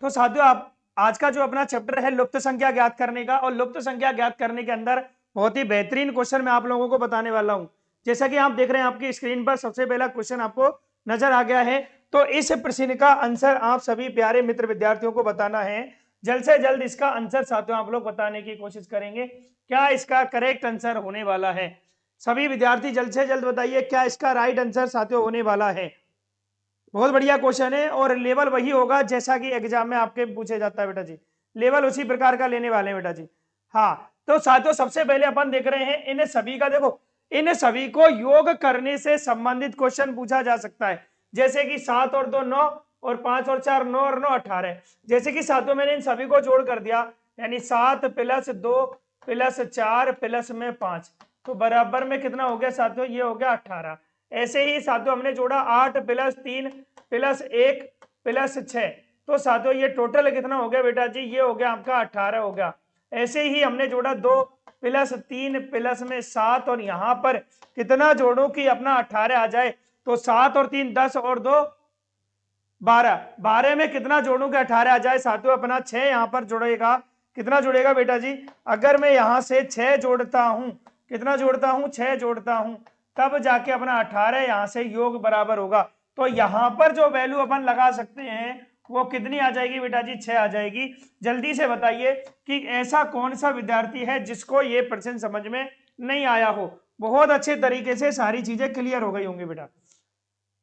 तो साथियों आप आज का जो अपना चैप्टर है लुप्त संख्या ज्ञात करने का, और लुप्त संख्या ज्ञात करने के अंदर बहुत ही बेहतरीन क्वेश्चन मैं आप लोगों को बताने वाला हूं। जैसा कि आप देख रहे हैं आपकी स्क्रीन पर सबसे पहला क्वेश्चन आपको नजर आ गया है। तो इस प्रश्न का आंसर आप सभी प्यारे मित्र विद्यार्थियों को बताना है। जल्द से जल्द इसका आंसर साथियों आप लोग बताने की कोशिश करेंगे, क्या इसका करेक्ट आंसर होने वाला है। सभी विद्यार्थी जल्द से जल्द बताइए क्या इसका राइट आंसर साथियों होने वाला है। बहुत बढ़िया क्वेश्चन है, और लेवल वही होगा जैसा कि एग्जाम में आपके पूछे जाता है बेटा जी, लेवल उसी प्रकार का लेने वाले हैं बेटा जी। हाँ, तो साथियों सबसे पहले अपन देख रहे हैं इन सभी का, देखो इन सभी को योग करने से संबंधित क्वेश्चन पूछा जा सकता है। जैसे कि 7 और 2 9, और 5 और 4 9 और 9 18। जैसे कि साथियों मैंने इन सभी को जोड़ कर दिया, यानी 7 + 2 + 4 + में 5, तो बराबर में कितना हो गया साथियों, ये हो गया 18। ऐसे ही साथियों हमने जोड़ा 8 + 3 + 1 + 6, तो साथियों ये टोटल कितना हो गया बेटा जी, ये हो गया आपका 18 हो गया। ऐसे ही हमने जोड़ा 2 + 3 + में 7, और यहां पर कितना जोड़ो कि अपना 18 आ जाए, तो 7 और 3 10 और 2 12, 12 में कितना जोड़ू कि 18 आ जाए साथियों, अपना 6 यहां पर जुड़ेगा। कितना जुड़ेगा बेटा जी, अगर मैं यहां से 6 जोड़ता हूं, कितना जोड़ता हूं 6 जोड़ता हूं, तब जाके अपना 18 यहां से योग बराबर होगा। तो यहां पर जो वैल्यू अपन लगा सकते हैं वो कितनी आ जाएगी बेटा जी, 6 आ जाएगी। जल्दी से बताइए कि ऐसा कौन सा विद्यार्थी है जिसको ये प्रश्न समझ में नहीं आया हो। बहुत अच्छे तरीके से सारी चीजें क्लियर हो गई होंगी बेटा।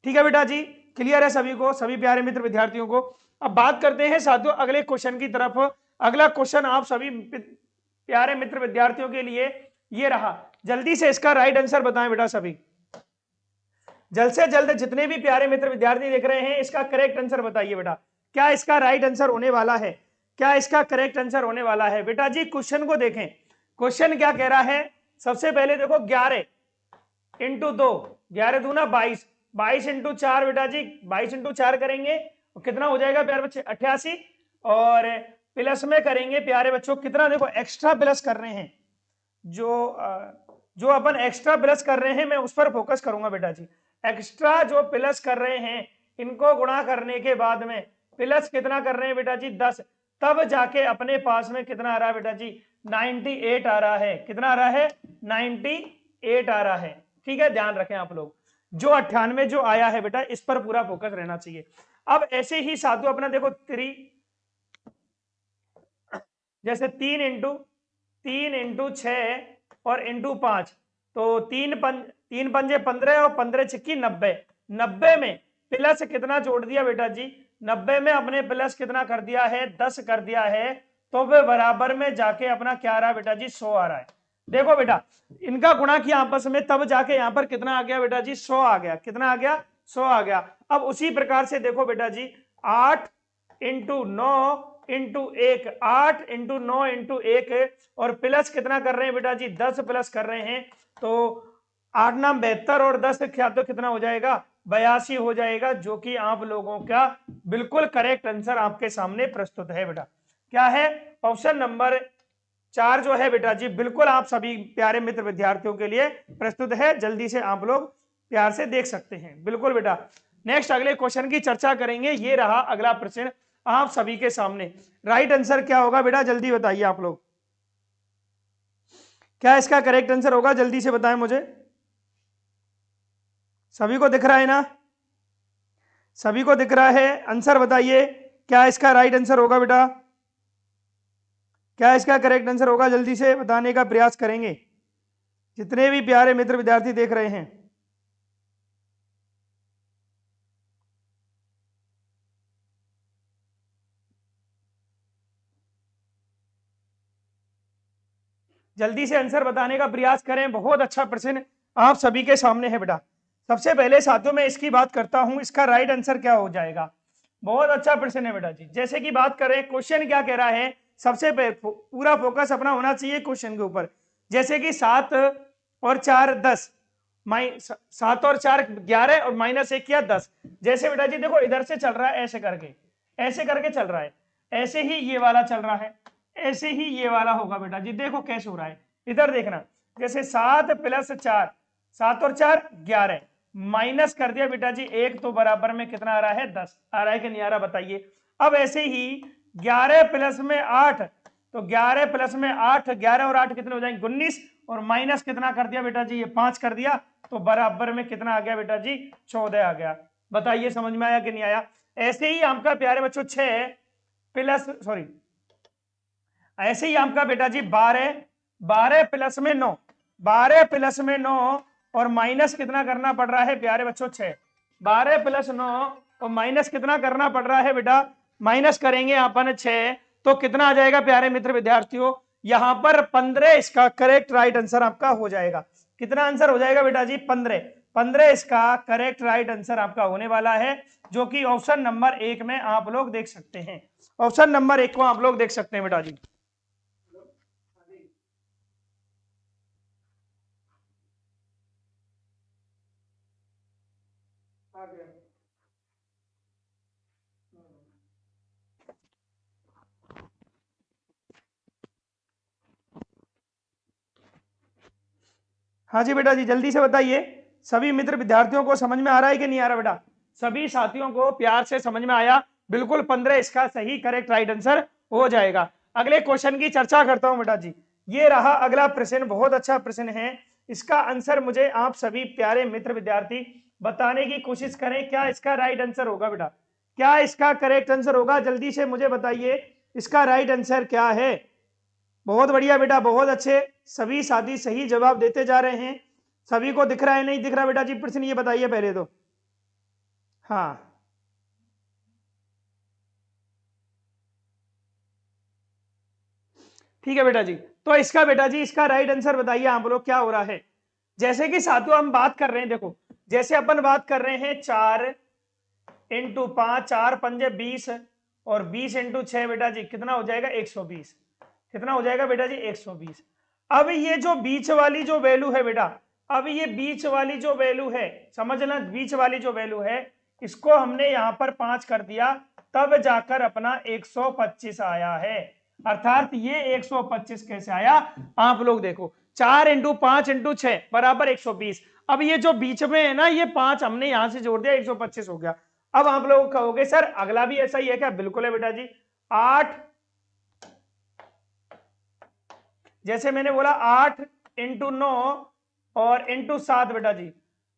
ठीक है बेटा जी, क्लियर है सभी को, सभी प्यारे मित्र विद्यार्थियों को। अब बात करते हैं साथियों अगले क्वेश्चन की तरफ। अगला क्वेश्चन आप सभी प्यारे मित्र विद्यार्थियों के लिए ये रहा। जल्दी से इसका राइट आंसर बताएं बेटा सभी, जल्द से जल्द जितने भी प्यारे मित्र विद्यार्थी देख रहे हैं इसका करेक्ट आंसर बताइए बेटा, क्या इसका राइट आंसर होने वाला है, क्या इसका करेक्ट आंसर होने वाला है। बेटा जी क्वेश्चन को देखें, क्वेश्चन क्या कह रहा है। सबसे पहले देखो 11 × 2, 11 दूना 22, 22 × 4 बेटा जी, 22 × 4 करेंगे तो कितना हो जाएगा प्यारे बच्चे 88, और प्लस में करेंगे प्यारे बच्चों कितना, देखो एक्स्ट्रा प्लस कर रहे हैं, जो अपन एक्स्ट्रा प्लस कर रहे हैं मैं उस पर फोकस करूंगा बेटा जी। एक्स्ट्रा जो प्लस कर रहे हैं इनको गुणा करने के बाद में प्लस कितना कर रहे हैं बेटा जी 10, तब जाके अपने पास में कितना आ रहा है बेटा जी 98 आ रहा है। कितना आ रहा है 98 आ रहा है। ठीक है, ध्यान रखें आप लोग, जो 98 जो आया है बेटा इस पर पूरा फोकस रहना चाहिए। अब ऐसे ही साधु अपना देखो 3, जैसे 3 × 6 और × 5, तो 3 पंजे 15 और 15 छिक्की 90, 90 में प्लस कितना जोड़ दिया बेटा जी, 90 में अपने प्लस कितना कर दिया है 10 कर दिया है, तो वे बराबर में जाके अपना क्या आ रहा है बेटा जी 100 आ रहा है। देखो बेटा इनका गुणा किया आपस में, तब जाके यहां पर कितना आ गया बेटा जी 100 आ गया। कितना आ गया 100 आ गया। अब उसी प्रकार से देखो बेटा जी 8 × 9 × 1, 8 × 9 × 1, और प्लस कितना कर रहे हैं बेटा जी 10 प्लस कर रहे हैं, तो 8 नाम 72 और 10 क्या तो कितना हो जाएगा 82 हो जाएगा, जो कि आप लोगों का बिल्कुल करेक्ट आंसर आपके सामने प्रस्तुत है बेटा। क्या है, ऑप्शन नंबर 4 जो है बेटा जी बिल्कुल आप सभी प्यारे मित्र विद्यार्थियों के लिए प्रस्तुत है। जल्दी से आप लोग प्यार से देख सकते हैं बिल्कुल बेटा। नेक्स्ट अगले क्वेश्चन की चर्चा करेंगे। ये रहा अगला प्रश्न आप सभी के सामने। राइट आंसर क्या होगा बेटा, जल्दी बताइए आप लोग, क्या इसका करेक्ट आंसर होगा, जल्दी से बताएं मुझे। सभी को दिख रहा है ना, सभी को दिख रहा है, आंसर बताइए क्या इसका राइट आंसर होगा बेटा, क्या इसका करेक्ट आंसर होगा, जल्दी से बताने का प्रयास करेंगे जितने भी प्यारे मित्र विद्यार्थी देख रहे हैं। जल्दी से आंसर बताने का प्रयास करें। बहुत अच्छा प्रश्न आप सभी के सामने है बेटा। सबसे पहले साथियों में इसकी बात करता हूं, इसका राइट आंसर क्या हो जाएगा। बहुत अच्छा प्रश्न है बेटा जी। जैसे कि बात करें क्वेश्चन क्या कह रहा है, सबसे पूरा फोकस अपना होना चाहिए क्वेश्चन के ऊपर। जैसे कि 7 और 4 10, 7 और 4 11 और -1 किया 10। जैसे बेटा जी देखो इधर से चल रहा है ऐसे करके चल रहा है, ऐसे ही ये वाला चल रहा है, ऐसे ही ये वाला होगा बेटा जी। देखो कैसे हो रहा है, इधर देखना, जैसे 7 + 4, 7 और 4 11, माइनस कर दिया बेटा जी 1, तो बराबर में कितना आ रहा है 10 आ रहा है कि नहीं आ रहा बताइए। अब ऐसे ही 11 प्लस में 8, तो 11 प्लस में 8, 11 और 8 कितने हो जाएंगे 19, और माइनस कितना कर दिया बेटा जी, ये 5 कर दिया, तो बराबर में कितना आ गया बेटा जी 14 आ गया। बताइए समझ में आया कि नहीं आया। ऐसे ही आपका प्यारे बच्चों 6 प्लस सॉरी ऐसे ही आपका बेटा जी 12, 12 प्लस में 9, 12 प्लस में 9 और माइनस कितना करना पड़ रहा है प्यारे बच्चों 6, 12 प्लस 9 और माइनस कितना करना पड़ रहा है बेटा, माइनस करेंगे अपन 6, तो कितना आ जाएगा प्यारे मित्र विद्यार्थियों, यहां पर 15 इसका करेक्ट राइट आंसर आपका हो जाएगा। कितना आंसर हो जाएगा बेटा जी 15, 15 इसका करेक्ट राइट आंसर आपका होने वाला है, जो कि ऑप्शन नंबर 1 में आप लोग देख सकते हैं। ऑप्शन नंबर 1 को आप लोग देख सकते हैं बेटा जी। हाँ जी बेटा जी, जल्दी से बताइए, सभी मित्र विद्यार्थियों को समझ में आ रहा है कि नहीं आ रहा बेटा, सभी साथियों को प्यार से समझ में आया, बिल्कुल 15 इसका सही करेक्ट राइट आंसर हो जाएगा। अगले क्वेश्चन की चर्चा करता हूं बेटा जी। ये रहा अगला प्रश्न, बहुत अच्छा प्रश्न है, इसका आंसर मुझे आप सभी प्यारे मित्र विद्यार्थी बताने की कोशिश करें, क्या इसका राइट आंसर होगा बेटा, क्या इसका करेक्ट आंसर होगा, जल्दी से मुझे बताइए इसका राइट आंसर क्या है। बहुत बढ़िया बेटा, बहुत अच्छे, सभी साथी सही जवाब देते जा रहे हैं। सभी को दिख रहा है नहीं दिख रहा बेटा जी प्रश्न ये बताइए पहले तो। हाँ ठीक है बेटा जी, तो इसका बेटा जी इसका राइट आंसर बताइए आप लोग क्या हो रहा है। जैसे कि साथियों हम बात कर रहे हैं, देखो जैसे अपन बात कर रहे हैं 4 इंटू 5, 4 पंजे 20 और 20 इंटू 6 बेटा जी कितना हो जाएगा 120, कितना हो जाएगा बेटा जी 120। अब ये जो बीच वाली जो वैल्यू है बेटा, अब ये बीच वाली जो वैल्यू है, समझना बीच वाली जो वैल्यू है, इसको हमने यहां पर 5 कर दिया, तब जाकर अपना 125 आया है। अर्थात ये 125 कैसे आया, आप लोग देखो 4 इंटू 5 इंटू 6 बराबर 120। अब ये जो बीच में है ना, ये 5 हमने यहां से जोड़ दिया 125 हो गया। अब आप लोग कहोगे सर अगला भी ऐसा ही है क्या, बिल्कुल है बेटा जी। 8, जैसे मैंने बोला 8 इंटू 9 और इंटू 7 बेटा जी।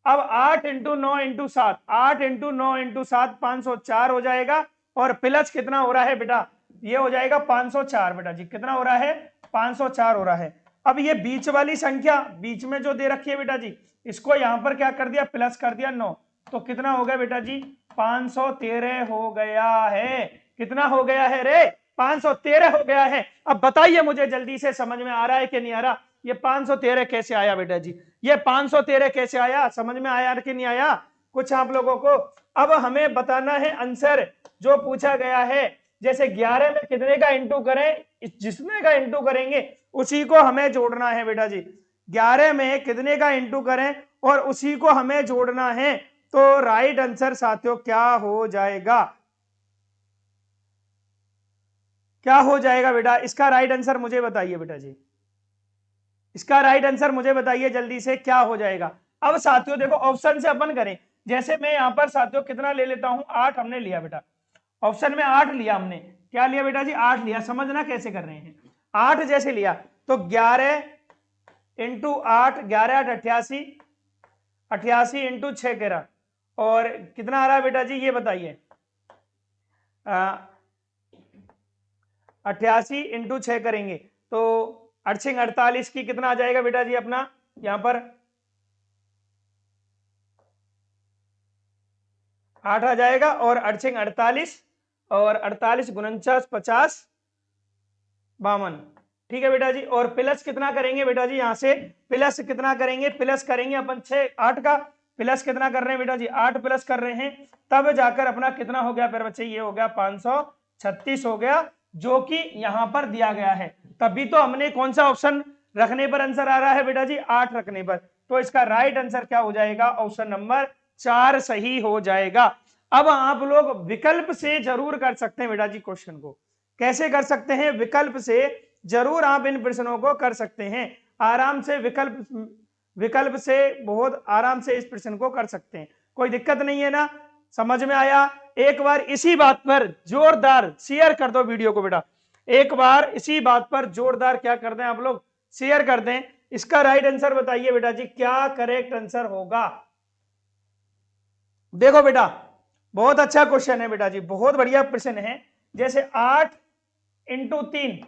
अब 8 इंटू 9 इंटू 7, 8 इंटू 9 इंटू 7 504 हो जाएगा, और प्लस कितना हो रहा है बेटा, ये हो जाएगा 504 बेटा जी, कितना हो रहा है 504 हो रहा है। अब ये बीच वाली संख्या बीच में जो दे रखी है बेटा जी, इसको यहां पर क्या कर दिया प्लस कर दिया 9, तो कितना हो गया बेटा जी 513 हो गया है। कितना हो गया है रे, 513 हो गया है। अब बताइए मुझे जल्दी से, समझ में आ रहा है कि नहीं आ रहा, ये 513 कैसे आया बेटा जी, ये 513 कैसे आया, समझ में आया कि नहीं आया कुछ आप लोगों को। अब हमें बताना है आंसर जो पूछा गया है, जैसे 11 में कितने का इंटू करें, जिसमें का इंटू करेंगे उसी को हमें जोड़ना है बेटा जी। 11 में कितने का इंटू करें और उसी को हमें जोड़ना है, तो राइट आंसर साथियों क्या हो जाएगा, क्या हो जाएगा बेटा, इसका राइट आंसर मुझे बताइए बेटा जी, इसका राइट आंसर मुझे बताइए जल्दी से क्या हो जाएगा। अब साथियों देखो ऑप्शन से अपन करें, जैसे मैं यहां पर साथियों कितना ले लेता हूं 8 हमने लिया बेटा, ऑप्शन में 8 लिया हमने, क्या लिया बेटा जी 8 लिया, समझना कैसे कर रहे हैं। 8 जैसे लिया तो 11 इंटू 8, 11 8 88, 88 इंटू 6 13, और कितना आ रहा है बेटा जी ये बताइए, 88 इंटू 6 करेंगे तो 48 की कितना आ जाएगा बेटा जी अपना यहां पर 8 आ जाएगा, और 48 और 48 49 50 52, ठीक है बेटा जी। और प्लस कितना करेंगे बेटा जी, यहां से प्लस कितना करेंगे, प्लस करेंगे अपन 6 8 का प्लस कितना कर रहे हैं बेटा जी 8 प्लस कर रहे हैं, तब जाकर अपना कितना हो गया फिर बच्चे, ये हो गया 536 हो गया, जो कि यहां पर दिया गया है। तभी तो हमने कौन सा ऑप्शन रखने पर आंसर आ रहा है बेटा जी 8 रखने पर, तो इसका राइट आंसर क्या हो जाएगा ऑप्शन नंबर 4 सही हो जाएगा। अब आप लोग विकल्प से जरूर कर सकते हैं बेटा जी क्वेश्चन को, कैसे कर सकते हैं, विकल्प से जरूर आप इन प्रश्नों को कर सकते हैं, आराम से विकल्प से बहुत आराम से इस प्रश्न को कर सकते हैं, कोई दिक्कत नहीं है ना। समझ में आया? एक बार इसी बात पर जोरदार शेयर कर दो वीडियो को बेटा, एक बार इसी बात पर जोरदार क्या कर दें आप लोग, शेयर कर दें। इसका राइट आंसर बताइए बेटा जी, क्या करेक्ट आंसर होगा? देखो बेटा, बहुत अच्छा क्वेश्चन है बेटा जी, बहुत बढ़िया प्रश्न है। जैसे 8 इंटू 3,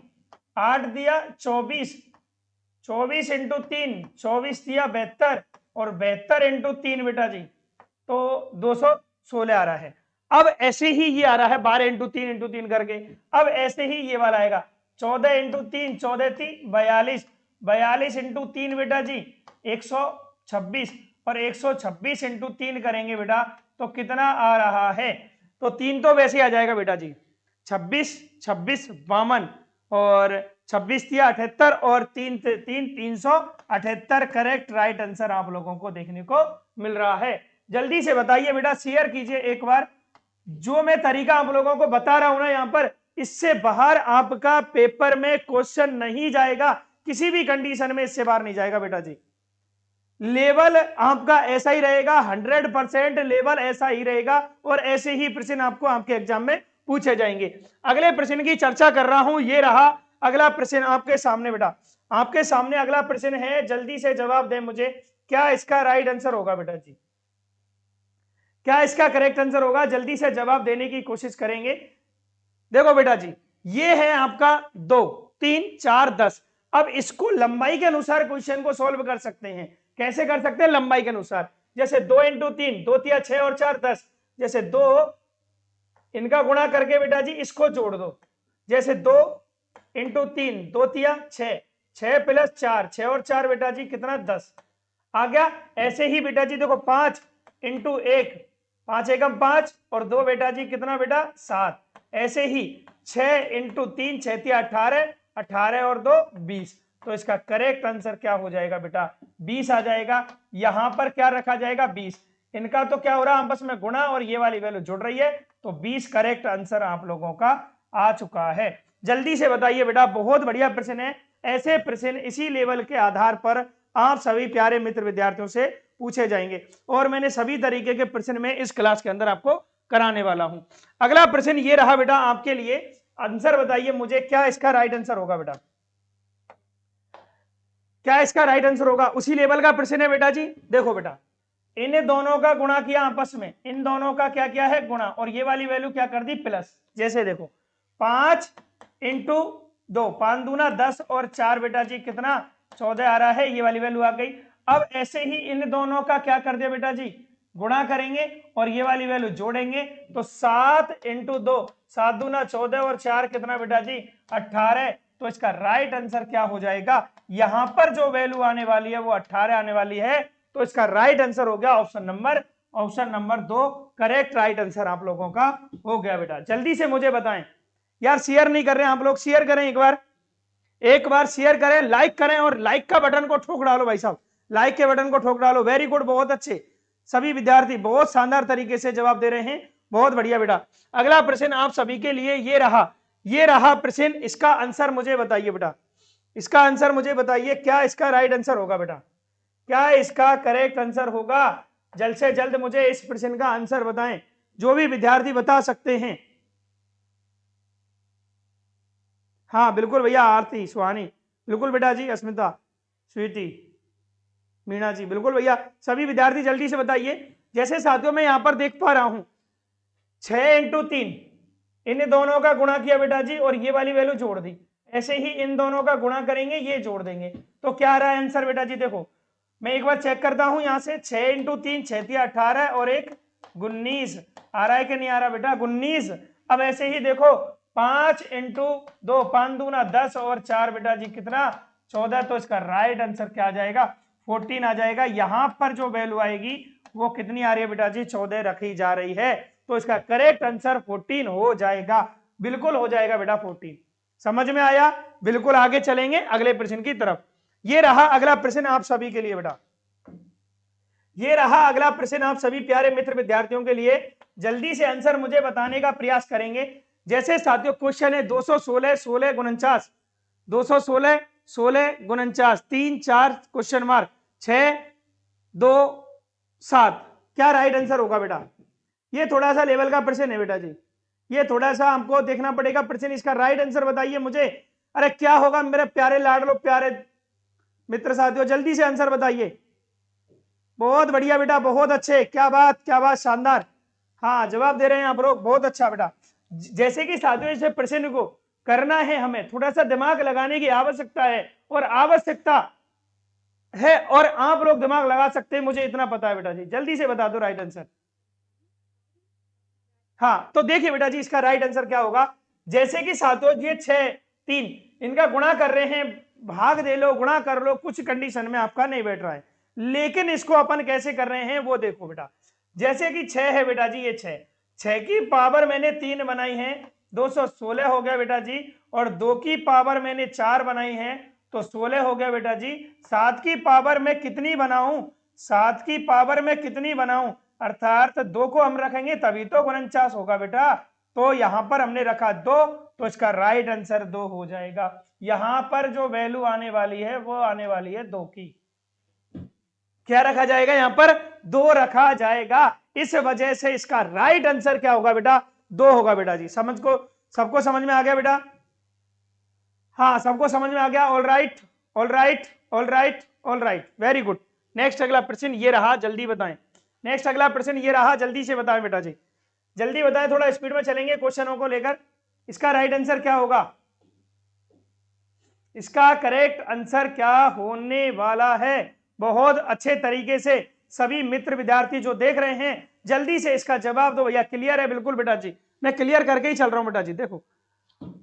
8 दिया 24, 24 इंटू 3, 24 दिया 72, और 72 इंटू 3 बेटा जी तो 216 आ रहा है। अब ऐसे ही ये आ रहा है 12 इंटू 3 करके। अब ऐसे ही ये वाला आएगा 14 इंटू 3, 14 3 42, 42 इंटू 3 बेटा जी 126, और 126 इंटू 3 करेंगे बेटा तो कितना आ रहा है? तो 3 तो वैसे आ जाएगा बेटा जी, 26 26 52, और 26 दिया 78, और 3 378 करेक्ट राइट आंसर आप लोगों को देखने को मिल रहा है। जल्दी से बताइए बेटा, शेयर कीजिए एक बार। जो मैं तरीका आप लोगों को बता रहा हूं ना यहां पर, इससे बाहर आपका पेपर में क्वेश्चन नहीं जाएगा, किसी भी कंडीशन में इससे बाहर नहीं जाएगा बेटा जी। लेवल आपका ऐसा ही रहेगा, 100% लेवल ऐसा ही रहेगा, और ऐसे ही प्रश्न आपको आपके एग्जाम में पूछे जाएंगे। अगले प्रश्न की चर्चा कर रहा हूं, ये रहा अगला प्रश्न आपके सामने बेटा, आपके सामने अगला प्रश्न है, जल्दी से जवाब दें मुझे, क्या इसका राइट आंसर होगा बेटा जी? क्या इसका करेक्ट आंसर होगा? जल्दी से जवाब देने की कोशिश करेंगे। देखो बेटा जी, ये है आपका 2 3 4 10। अब इसको लंबाई के अनुसार क्वेश्चन को सॉल्व कर सकते हैं। कैसे कर सकते हैं? लंबाई के अनुसार। जैसे 2 इंटू 3, 2 तिया 6 और 4 10। जैसे 2 इनका गुणा करके बेटा जी इसको जोड़ दो। जैसे 2 इंटू 3, 2 तिया 6, 6 प्लस 4, 6 और 4 बेटा जी कितना? 10 आ गया। ऐसे ही बेटा जी देखो 5 इंटू 1, 5 एकम 5, और 2 बेटा जी कितना बेटा? 7। ऐसे ही 6 इंटू 3, 6 तिया 18, 18 और 2 20। तो इसका करेक्ट आंसर क्या हो जाएगा बेटा? 20 आ जाएगा। यहां पर क्या रखा जाएगा? 20। इनका तो क्या हो रहा है? आपस में गुणा, और ये वाली वैल्यू जुड़ रही है, तो 20 करेक्ट आंसर आप लोगों का आ चुका है। जल्दी से बताइए बेटा, बहुत बढ़िया प्रश्न है। ऐसे प्रश्न इसी लेवल के आधार पर आप सभी प्यारे मित्र विद्यार्थियों से पूछे जाएंगे, और मैंने सभी तरीके के प्रश्न में इस क्लास के अंदर आपको कराने वाला हूं। अगला प्रश्न ये रहा बेटा आपके लिए, आंसर बताइए मुझे, क्या इसका राइट आंसर होगा बेटा? क्या इसका राइट आंसर होगा? उसी लेवल का प्रश्न है बेटा जी। देखो बेटा, इन दोनों का गुणा किया आपस में, इन दोनों का क्या किया है? गुणा, और ये वाली वैल्यू क्या कर दी? प्लस। जैसे देखो 5 इंटू 2, 5 दूना 10, और 4 बेटा जी कितना? 14 आ रहा है, ये वाली वैल्यू आ गई। अब ऐसे ही इन दोनों का क्या कर दिया बेटा जी? गुणा करेंगे, और ये वाली वैल्यू जोड़ेंगे, तो 7 इंटू 2, 7 दूना 14, और 4 कितना बेटा जी? 18। तो इसका राइट आंसर क्या हो जाएगा? यहां पर जो वैल्यू आने वाली है वो 18 आने वाली है। तो इसका राइट आंसर हो गया option number 2 correct right answer आप लोगों का हो गया बेटा। जल्दी से मुझे बताएं यार, शेयर नहीं कर रहे हैं आप लोग, शेयर करें एक बार शेयर करें, लाइक करें, और लाइक का बटन को ठोक डालो भाई साहब, लाइक के बटन को ठोक डालो। वेरी गुड, बहुत अच्छे, सभी विद्यार्थी बहुत शानदार तरीके से जवाब दे रहे हैं, बहुत बढ़िया बेटा। अगला प्रश्न आप सभी के लिए ये रहा प्रश्न, इसका आंसर मुझे बताइए बेटा, इसका आंसर मुझे बताइए, क्या इसका राइट आंसर होगा बेटा? क्या इसका करेक्ट आंसर होगा? जल्द से जल्द मुझे इस प्रश्न का आंसर बताएं, जो भी विद्यार्थी बता सकते हैं। हाँ बिल्कुल भैया, आरती, सुहानी, बिल्कुल बेटा जी, अस्मिता, स्वीति, मीना जी, बिल्कुल भैया, सभी विद्यार्थी जल्दी से बताइए। जैसे साथियों मैं यहां पर देख पा रहा हूं 6 इंटू 3, इन दोनों का गुणा किया बेटा जी, और ये वाली वैल्यू जोड़ दी। ऐसे ही इन दोनों का गुणा करेंगे, ये जोड़ देंगे, तो क्या आ रहा है आंसर बेटा जी? देखो मैं एक बार चेक करता हूं यहां से, 6 इंटू 3, 6 तिया 18, और 1 19 आ रहा है कि नहीं आ रहा बेटा? 19। अब ऐसे ही देखो 5 इंटू 2, 5 दूना 10, और 4 बेटा जी कितना? 14। तो इसका राइट आंसर क्या आ जाएगा? 14 आ जाएगा। यहां पर जो वैल्यू आएगी वो कितनी आ रही है बेटा जी? 14 रखी जा रही है। तो इसका करेक्ट आंसर 14 हो जाएगा, बिल्कुल हो जाएगा बेटा 14। समझ में आया? बिल्कुल आगे चलेंगे अगले प्रश्न की तरफ। ये रहा अगला प्रश्न आप सभी के लिए बेटा, ये रहा अगला प्रश्न आप सभी प्यारे मित्र विद्यार्थियों के लिए। जल्दी से आंसर मुझे बताने का प्रयास करेंगे। जैसे साथियों क्वेश्चन है 216 16 49, 216 16 49, 3 4 क्वेश्चन मार्क 6 2 7, क्या राइट आंसर होगा बेटा? ये थोड़ा सा लेवल का प्रश्न है बेटा जी, ये थोड़ा सा हमको देखना पड़ेगा प्रश्न। इसका राइट आंसर बताइए मुझे। अरे क्या होगा मेरे प्यारे लाडलो, प्यारे मित्र साथियों, जल्दी से आंसर बताइए। बहुत बढ़िया बेटा, बहुत अच्छे, क्या बात क्या बात, शानदार। हाँ जवाब दे रहे हैं आप लोग, बहुत अच्छा बेटा। जैसे कि साथियों इस प्रश्न को करना है, हमें थोड़ा सा दिमाग लगाने की आवश्यकता है, और आवश्यकता है, और आप लोग दिमाग लगा सकते हैं, मुझे इतना पता है बेटा जी। जल्दी से बता दो राइट आंसर। हाँ तो देखिए बेटा जी, इसका राइट आंसर क्या होगा। जैसे कि साथियों ये 6 3 इनका गुणा कर रहे हैं, भाग दे लो, गुणा कर लो, कुछ कंडीशन में आपका नहीं बैठ रहा है, लेकिन इसको अपन कैसे कर रहे हैं वो देखो बेटा। जैसे कि 6 है बेटा जी, ये 6 की पावर मैंने 3 बनाई है, 216 हो गया बेटा जी। और 2 की पावर मैंने 4 बनाई है, तो 16 हो गया बेटा जी। 7 की पावर में कितनी बनाऊं, 7 की पावर में कितनी बनाऊं, अर्थात 2 को हम रखेंगे तभी तो 49 होगा बेटा। तो यहां पर हमने रखा 2, तो इसका राइट आंसर 2 हो जाएगा। यहां पर जो वैल्यू आने वाली है वो आने वाली है 2 की। क्या रखा जाएगा, यहां पर 2 रखा जाएगा। इस वजह से इसका राइट आंसर क्या होगा बेटा, 2 होगा बेटा जी। सबको समझ में आ गया बेटा? हाँ सबको समझ में आ गया। All right all right all right all right, very good. Next अगला प्रश्न ये रहा, जल्दी बताएं। नेक्स्ट अगला प्रश्न ये रहा, जल्दी से बताएं बेटा जी, जल्दी बताएं, थोड़ा स्पीड में चलेंगे क्वेश्चनों को लेकर। इसका राइट आंसर क्या होगा, इसका करेक्ट आंसर क्या होने वाला है? बहुत अच्छे तरीके से सभी मित्र विद्यार्थी जो देख रहे हैं जल्दी से इसका जवाब दो। या क्लियर है? बिल्कुल बेटा जी, मैं क्लियर करके ही चल रहा हूं बेटा जी। देखो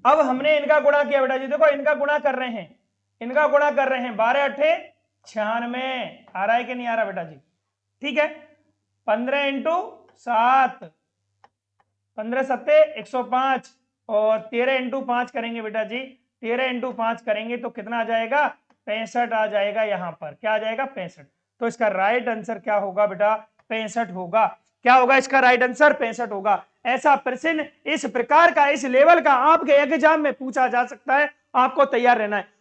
अब हमने इनका गुणा किया बेटा जी, देखो इनका गुणा कर रहे हैं, इनका गुणा कर रहे हैं, 12 8 96 आ रहा है कि नहीं आ रहा बेटा जी? ठीक है, 15 इंटू 7, 15 सत्ते 105, और 13 इंटू 5 करेंगे बेटा जी, 13 इंटू 5 करेंगे तो कितना आ जाएगा, 65 आ जाएगा। यहां पर क्या आ जाएगा, 65। तो इसका राइट आंसर क्या होगा बेटा, 65 होगा। क्या होगा इसका राइट आंसर, 65 होगा। ऐसा प्रश्न इस प्रकार का, इस लेवल का आपके एग्जाम में पूछा जा सकता है, आपको तैयार रहना है।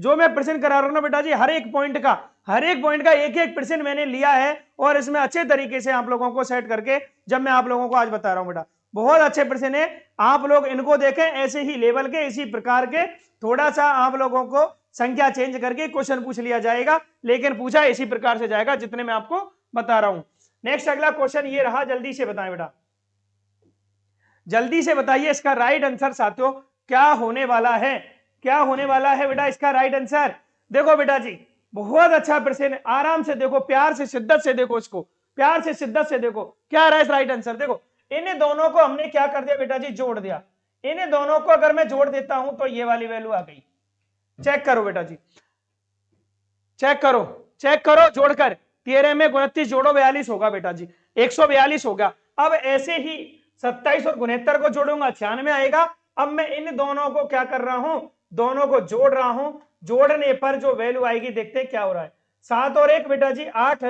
जो मैं प्रश्न करा रहा हूं ना बेटा जी, हर एक पॉइंट का एक एक प्रश्न मैंने लिया है, और इसमें अच्छे तरीके से आप लोगों को सेट करके जब मैं आप लोगों को आज बता रहा हूं बेटा, बहुत अच्छे प्रश्न है। आप लोग इनको देखें, ऐसे ही लेवल के, इसी प्रकार के, थोड़ा सा आप लोगों को संख्या चेंज करके क्वेश्चन पूछ लिया जाएगा, लेकिन पूछा इसी प्रकार से जाएगा जितने मैं आपको बता रहा हूं। नेक्स्ट अगला क्वेश्चन ये रहा, जल्दी से बताएं बेटा, जल्दी से बताइए इसका राइट आंसर साथियों क्या होने वाला है, क्या होने वाला है बेटा इसका राइट आंसर। देखो बेटा जी बहुत अच्छा प्रश्न, आराम से देखो, प्यार से शिद्दत से देखो, इसको प्यार से शिद्दत से देखो, क्या आ रहा है राइट आंसर। देखो इन दोनों को हमने क्या कर दिया बेटा जी, जोड़ दिया। इन दोनों को अगर मैं जोड़ देता हूं तो ये वाली वैल्यू आ गई। चेक करो बेटा जी, चेक करो, चेक करो, जोड़कर 13 में 29 जोड़ो 42 होगा बेटा जी, 142 होगा। अब ऐसे ही 27 और 69 को जोड़ूंगा 96 आएगा। अब मैं इन दोनों को क्या कर रहा हूं, दोनों को जोड़ रहा हूं, जोड़ने पर जो वैल्यू आएगी देखते क्या हो रहा है। 7 और 1 बेटा जी 8,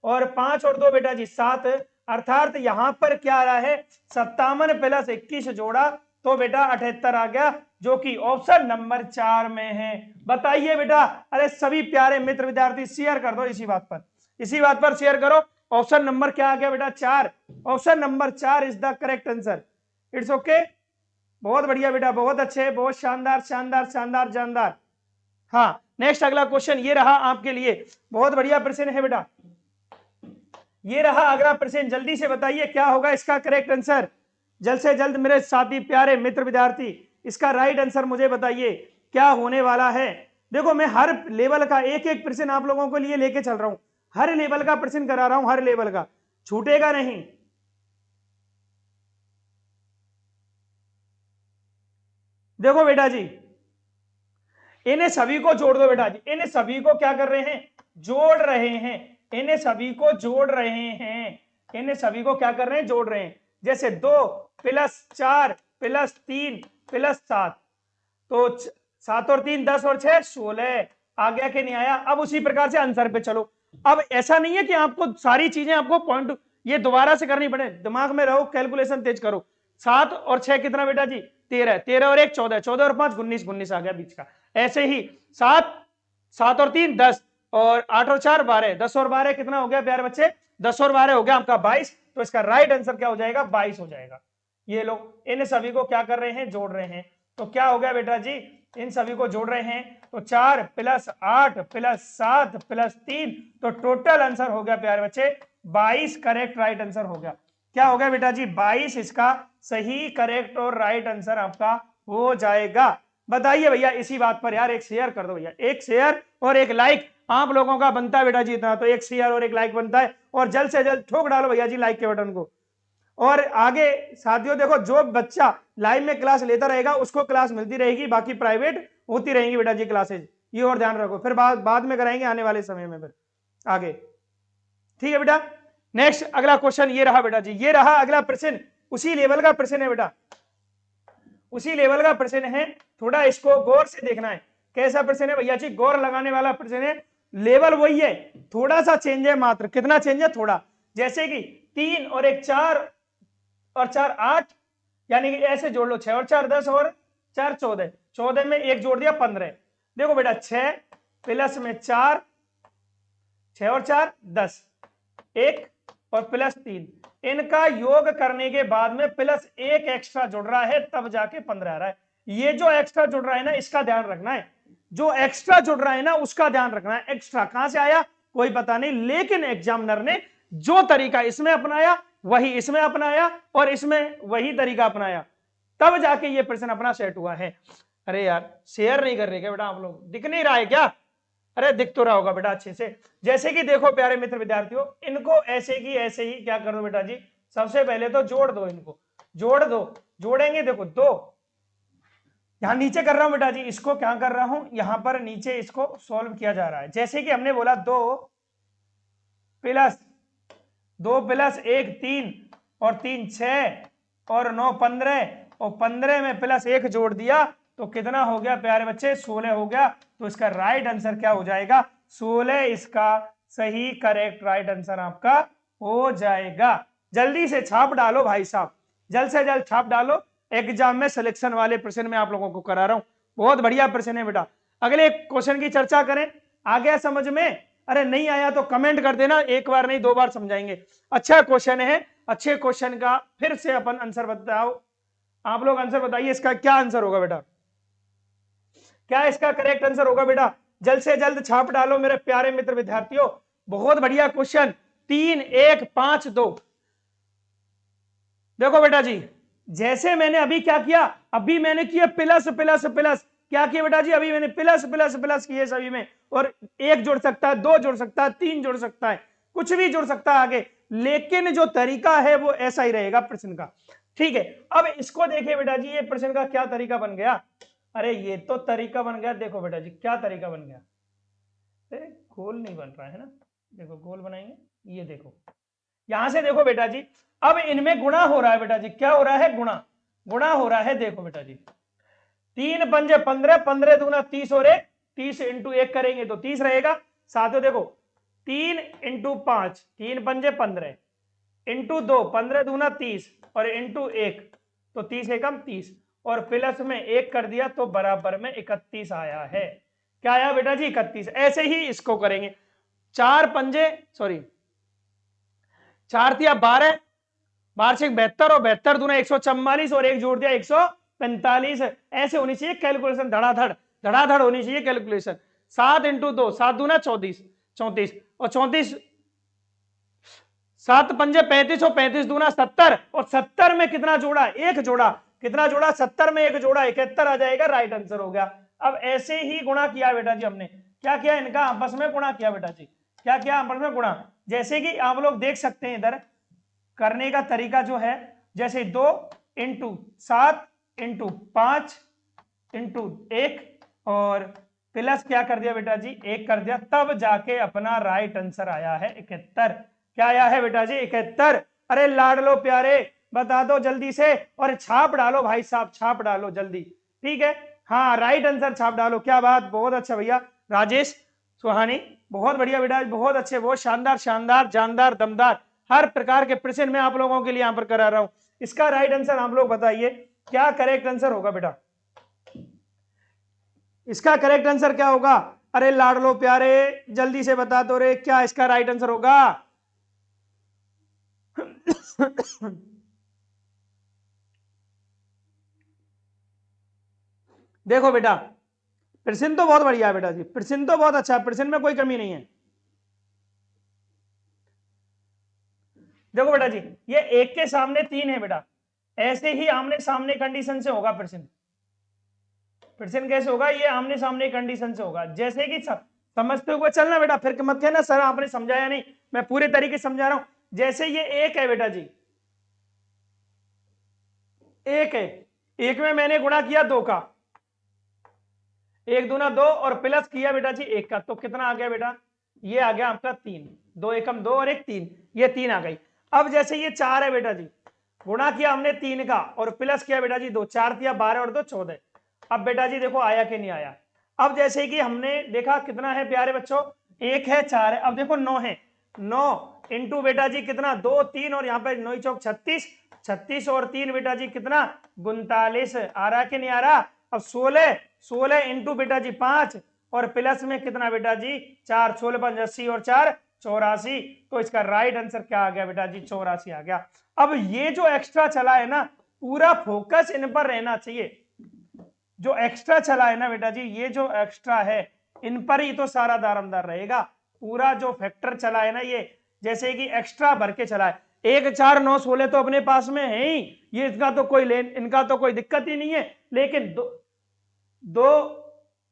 और 5 और 2 बेटा जी 7, अर्थात यहां पर क्या आ रहा है, 57 प्लस 21 जोड़ा तो बेटा 78 आ गया, जो कि ऑप्शन नंबर 4 में है। बताइए बेटा, अरे सभी प्यारे मित्र विद्यार्थी शेयर कर दो इसी बात पर, इसी बात पर शेयर करो। ऑप्शन नंबर क्या आ गया बेटा, 4। Option number 4 is the correct answer. It's okay, बहुत बढ़िया बेटा, बहुत अच्छे, बहुत शानदार शानदार शानदार शानदार। हाँ नेक्स्ट अगला क्वेश्चन ये रहा आपके लिए, बहुत बढ़िया प्रश्न है बेटा, ये रहा अगला प्रश्न। जल्दी से बताइए क्या होगा इसका करेक्ट आंसर, जल्द से जल्द मेरे साथी प्यारे मित्र विद्यार्थी इसका राइट आंसर मुझे बताइए क्या होने वाला है। देखो मैं हर लेवल का एक एक प्रश्न आप लोगों को लिए लेके चल रहा हूं, हर लेवल का प्रश्न करा रहा हूं, हर लेवल का, छूटेगा नहीं। देखो बेटा जी इन्हें सभी को जोड़ दो बेटा जी, इन्हें सभी को क्या कर रहे हैं, जोड़ रहे हैं, इन्हें सभी को जोड़ रहे हैं, इन्हें सभी को क्या कर रहे हैं, जोड़ रहे हैं। जैसे 2 प्लस 4 प्लस 3 प्लस 7, तो 7 और 3 10 और 6 16 आ गया कि नहीं आया। अब उसी प्रकार से आंसर पे चलो। अब ऐसा नहीं है कि आपको सारी चीजें आपको पॉइंट ये दोबारा से करनी पड़े, दिमाग में रहो, कैलकुलेशन तेज करो। 7 और 6 कितना बेटा जी, 13, 13 और 1 14, 14 और 5 19, 19 आ गया बीच का। ऐसे ही 7 और 3 10, और 8 और 4 12, 10 और 12 कितना हो गया प्यारे बच्चे, 10 और 12 हो गया आपका 22। तो इसका राइट आंसर क्या हो जाएगा, 22 हो जाएगा। ये लोग इन सभी को क्या कर रहे हैं, जोड़ रहे हैं। तो क्या हो गया बेटा जी, इन सभी को जोड़ रहे हैं, तो 4 + 8 + 7 + 3, तो टोटल आंसर हो गया प्यारे बच्चे 22 करेक्ट राइट आंसर हो गया। क्या हो गया बेटा जी, 22 इसका सही करेक्ट और राइट आंसर आपका हो जाएगा। बताइए भैया इसी बात पर यार एक शेयर कर दो भैया, एक शेयर और एक लाइक आप लोगों का बनता है बेटा जी इतना, तो एक शेयर और एक लाइक बनता है, और जल्द से जल्द ठोक डालो भैया जी लाइक के बटन को। और आगे साथियों देखो, जो बच्चा लाइव में क्लास लेता रहेगा उसको क्लास मिलती रहेगी, बाकी प्राइवेट होती रहेंगी बेटा जी क्लासेज, ये और ध्यान रखो, फिर बाद में कराएंगे आने वाले समय में फिर आगे। ठीक है बेटा, नेक्स्ट अगला क्वेश्चन ये रहा बेटा जी, ये रहा अगला प्रश्न, उसी लेवल का प्रश्न है बेटा, उसी लेवल का प्रश्न है, थोड़ा इसको गौर से देखना है। कैसा प्रश्न है भैया जी, गौर लगाने वाला प्रश्न है, लेवल वही है, थोड़ा सा चेंज है मात्र, कितना चेंज है, थोड़ा। जैसे कि 3 और 1 4 और 4 8, यानी कि ऐसे जोड़ लो, 6 और 4 10 और 4 14, 14 में 1 जोड़ दिया 15। देखो बेटा 6 प्लस में 4, 6 और 4 10, 1 और +3, इनका योग करने के बाद में +1 एक्स्ट्रा जुड़ रहा है, तब जाके 15 आ रहा है। ये जो एक्स्ट्रा जुड़ रहा है ना, इसका ध्यान रखना है, जो एक्स्ट्रा जुड़ रहा है ना उसका ध्यान रखना है। एक्स्ट्रा कहां से आया कोई पता नहीं, लेकिन एग्जामिनर ने जो तरीका इसमें अपनाया वही इसमें अपनाया, और इसमें वही तरीका अपनाया, तब जाके ये प्रश्न अपना सेट हुआ है। अरे यार शेयर नहीं कर रहे क्या बेटा आप लोग, दिख नहीं रहा है क्या, अरे दिख तो रहा होगा बेटा अच्छे से। जैसे कि देखो प्यारे मित्र विद्यार्थियों, इनको ऐसे की ऐसे ही क्या कर दो बेटा जी, सबसे पहले तो जोड़ दो, इनको जोड़ दो, जोड़ेंगे देखो 2, यहां नीचे कर रहा हूं बेटा जी, इसको क्या कर रहा हूं, यहां पर नीचे इसको सॉल्व किया जा रहा है। जैसे कि हमने बोला 2 + 1 3 और 3 6 और 9 15, और 15 में +1 जोड़ दिया तो कितना हो गया प्यारे बच्चे, 16 हो गया। तो इसका राइट आंसर क्या हो जाएगा, 16 इसका सही करेक्ट राइट आंसर आपका हो जाएगा। जल्दी से छाप डालो भाई साहब, जल्द से जल्द छाप डालो, एग्जाम में सिलेक्शन वाले प्रश्न में आप लोगों को करा रहा हूं, बहुत बढ़िया प्रश्न है बेटा। अगले क्वेश्चन की चर्चा करें, आ गया समझ में, अरे नहीं आया तो कमेंट कर देना, एक बार नहीं 2 बार समझाएंगे। अच्छा क्वेश्चन है, अच्छे क्वेश्चन का फिर से अपन आंसर बताओ, आप लोग आंसर बताइए, इसका क्या आंसर होगा बेटा, क्या इसका करेक्ट आंसर होगा बेटा, जल्द से जल्द छाप डालो मेरे प्यारे मित्र विद्यार्थियों। बहुत बढ़िया क्वेश्चन, 3 1 5 2। देखो बेटा जी, जैसे मैंने अभी क्या किया, अभी मैंने किया प्लस प्लस प्लस, क्या किया बेटा जी, अभी मैंने प्लस प्लस प्लस किए सभी में, और 1 जोड़ सकता है, 2 जोड़ सकता है, 3 जोड़ सकता है, कुछ भी जोड़ सकता है आगे, लेकिन जो तरीका है वो ऐसा ही रहेगा प्रश्न का। ठीक है, अब इसको देखिए बेटा जी, ये प्रश्न का क्या तरीका बन गया, अरे ये तो तरीका बन गया, देखो बेटा जी क्या तरीका बन गया, गोल नहीं बन रहा है ना, देखो गोल बनाएंगे, ये देखो यहां से देखो बेटा जी, अब इनमें गुणा हो रहा है बेटा जी, क्या हो रहा है, गुणा, गुणा हो रहा है। देखो बेटा जी 3 पंजे 15, 15 दूना 30 और 1, 30 × 1 करेंगे तो 30 रहेगा। साथियों देखो 3 × 5, 3 पंजे 15, × 2 15 दूना 30, और × 1 तो 30 एकम 30, और प्लस में 1 कर दिया तो बराबर में 31 आया है। क्या आया बेटा जी, 31। ऐसे ही इसको करेंगे, 4 पंजे सॉरी 4 तिया 12, 12 से 72, और 72 दूना 144, और 1 जोड़ दिया 145। ऐसे होनी चाहिए कैलकुलेशन, धड़ाधड़ धड़ाधड़ होनी चाहिए कैलकुलेशन। 7 × 2 7 दूना 34, 34 और 34, 7 पंजे 35 और 35 दूना 70, और 70 में कितना जोड़ा, 1 जोड़ा, कितना जोड़ा, 70 में 1 जोड़ा, 71 आ जाएगा, राइट आंसर हो गया। अब ऐसे ही गुणा किया बेटा जी, हमने क्या किया, इनका आपस में गुणा किया बेटा जी, क्या किया, आपस में गुणा। जैसे कि आप लोग देख सकते हैं इधर करने का तरीका जो है, जैसे 2 × 7 × 5 × 1, और प्लस क्या कर दिया बेटा जी, 1 कर दिया, तब जाके अपना राइट आंसर आया है 71। क्या आया है बेटा जी, 71। अरे लाडलो प्यारे बता दो जल्दी से, और छाप डालो भाई साहब, छाप डालो जल्दी, ठीक है, हाँ राइट आंसर छाप डालो। क्या बात, बहुत अच्छा भैया राजेश सुहानी, बहुत बढ़िया बेटा, बहुत अच्छे, बहुत शानदार, शानदार जानदार दमदार, हर प्रकार के प्रश्न मैं आप लोगों के लिए यहां पर करा रहा हूं। इसका राइट आंसर आप लोग बताइए, क्या करेक्ट आंसर होगा बेटा, इसका करेक्ट आंसर क्या होगा, अरे लाडलो प्यारे जल्दी से बता दो रे, क्या इसका राइट आंसर होगा, देखो बेटा, प्रश्न तो बहुत बढ़िया है बेटा जी, प्रश्न तो बहुत अच्छा है, प्रश्न में कोई कमी नहीं है। देखो बेटा जी, ये एक के सामने तीन है बेटा, ऐसे ही आमने सामने कंडीशन से होगा प्रश्न। प्रश्न कैसे होगा? ये आमने सामने कंडीशन से होगा। जैसे कि समझते हुए चलना बेटा, फिर मत कहना सर आपने समझाया नहीं, मैं पूरे तरीके से समझा रहा हूं। जैसे ये एक है बेटा जी, एक है, एक में मैंने गुणा किया दो का, एक दूना दो, और प्लस किया बेटा जी एक का, तो कितना आ गया बेटा? ये आ गया आपका तीन। दो एकम दो और एक तीन, ये तीन आ गई। अब जैसे ये चार है बेटा जी, गुणा किया हमने तीन का और प्लस किया बेटा जी दो, चार दिया 12 और दो 14। अब बेटा जी देखो आया कि नहीं आया। अब जैसे कि हमने देखा कितना है प्यारे बच्चों, एक है चार है, अब देखो 9 है, 9 इंटू बेटा जी कितना, दो तीन, और यहाँ पे 9 चौक 36, 36 और तीन बेटा जी कितना, 39। आ रहा कि नहीं आ रहा? अब 16, 16 इंटू बेटा जी 5 और प्लस में कितना बेटा जी 4, 16 5 80 और 4 84। तो इसका राइट आंसर क्या आ गया बेटा जी? 84 आ गया। अब ये जो एक्स्ट्रा चला है ना, पूरा फोकस इन पर रहना चाहिए। जो एक्स्ट्रा चला है ना बेटा जी, ये जो एक्स्ट्रा है इन पर ही तो सारा दारोमदार रहेगा। पूरा जो फैक्टर चला है ना, ये जैसे कि एक्स्ट्रा भर के चला है, 1 4 9 16 तो अपने पास में है ही, ये इसका तो कोई इनका तो कोई दिक्कत ही नहीं है। लेकिन दो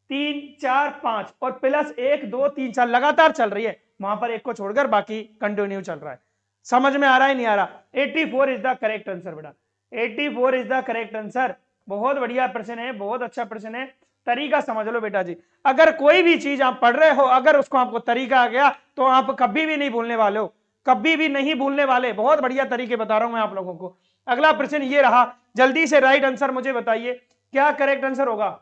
3 4 5 और प्लस 1 2 3 4 लगातार चल रही है, वहां पर एक को छोड़कर बाकी कंटिन्यू चल रहा है। समझ में आ रहा है नहीं आ रहा? 84 इज द करेक्ट आंसर बेटा, 84 इज द करेक्ट आंसर। बहुत बढ़िया प्रश्न है, बहुत अच्छा प्रश्न है। तरीका समझ लो बेटा जी, अगर कोई भी चीज आप पढ़ रहे हो, अगर उसको आपको तरीका आ गया तो आप कभी भी नहीं भूलने वाले हो, कभी भी नहीं भूलने वाले। बहुत बढ़िया तरीके बता रहा हूं मैं आप लोगों को। अगला प्रश्न ये रहा, जल्दी से राइट आंसर मुझे बताइए, क्या करेक्ट आंसर होगा?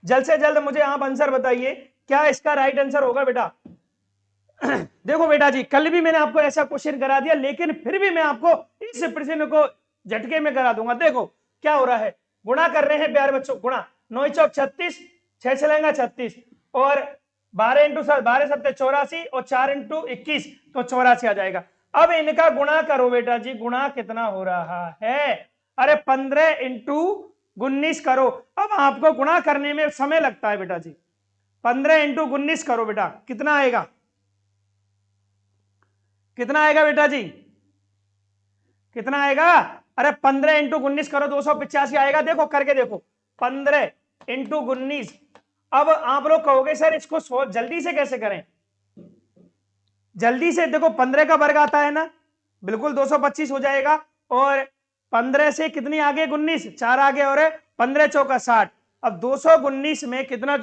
जल्द से जल्द मुझे आप आंसर बताइए, क्या इसका राइट आंसर होगा बेटा? देखो बेटा जी, कल भी मैंने आपको ऐसा क्वेश्चन करा दिया, लेकिन फिर भी मैं आपको इस प्रश्न को झटके में करा दूंगा। देखो क्या हो रहा है, गुणा कर रहे हैं प्यारे बच्चों, गुणा 9 चौक 36, 6 चलेगा 36, और 12 इंटू 12 7 84 और 4 इंटू 21 तो 84 आ जाएगा। अब इनका गुणा करो बेटा जी, गुणा कितना हो रहा है? अरे 15 इंटू 19 करो। अब आपको गुणा करने में समय लगता है बेटा जी, 15 इंटू 19 करो बेटा, कितना आएगा? कितना आएगा बेटा जी? कितना आएगा? अरे 15 इंटू 19 करो, 285 आएगा। देखो करके देखो, 15 इंटू 19। अब आप लोग कहोगे सर इसको जल्दी से कैसे करें? जल्दी से देखो, 15 का वर्ग आता है ना, बिल्कुल 225 हो जाएगा। और 15 से कितनी आगे? 19, 4 आगे, और 15 चौका 60। अब 219 में कितना?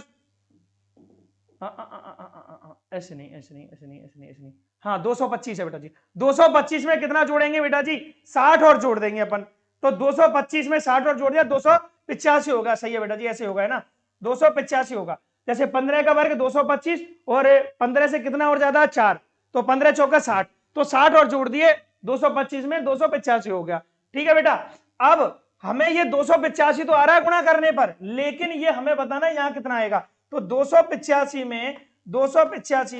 ऐसे नहीं, ऐसे नहीं, ऐसे नहीं, ऐसे नहीं, ऐसे नहीं, हाँ 225 है बेटा जी। 225 में कितना जोड़ेंगे बेटा जी? 60 और जोड़ देंगे अपन। तो 225 में 60 और जोड़ दिया, 285 होगा। सही है बेटा जी, ऐसे होगा है ना, 285 होगा। जैसे 15 का वर्ग 225 और 15 से कितना और ज्यादा? 4, तो 15 चौका 60, तो 60 और जोड़ दिए 225 में, 285 हो गया। ठीक है बेटा, अब हमें ये 285 तो आ रहा है गुणा करने पर, लेकिन ये हमें बताना है यहां कितना आएगा। तो 285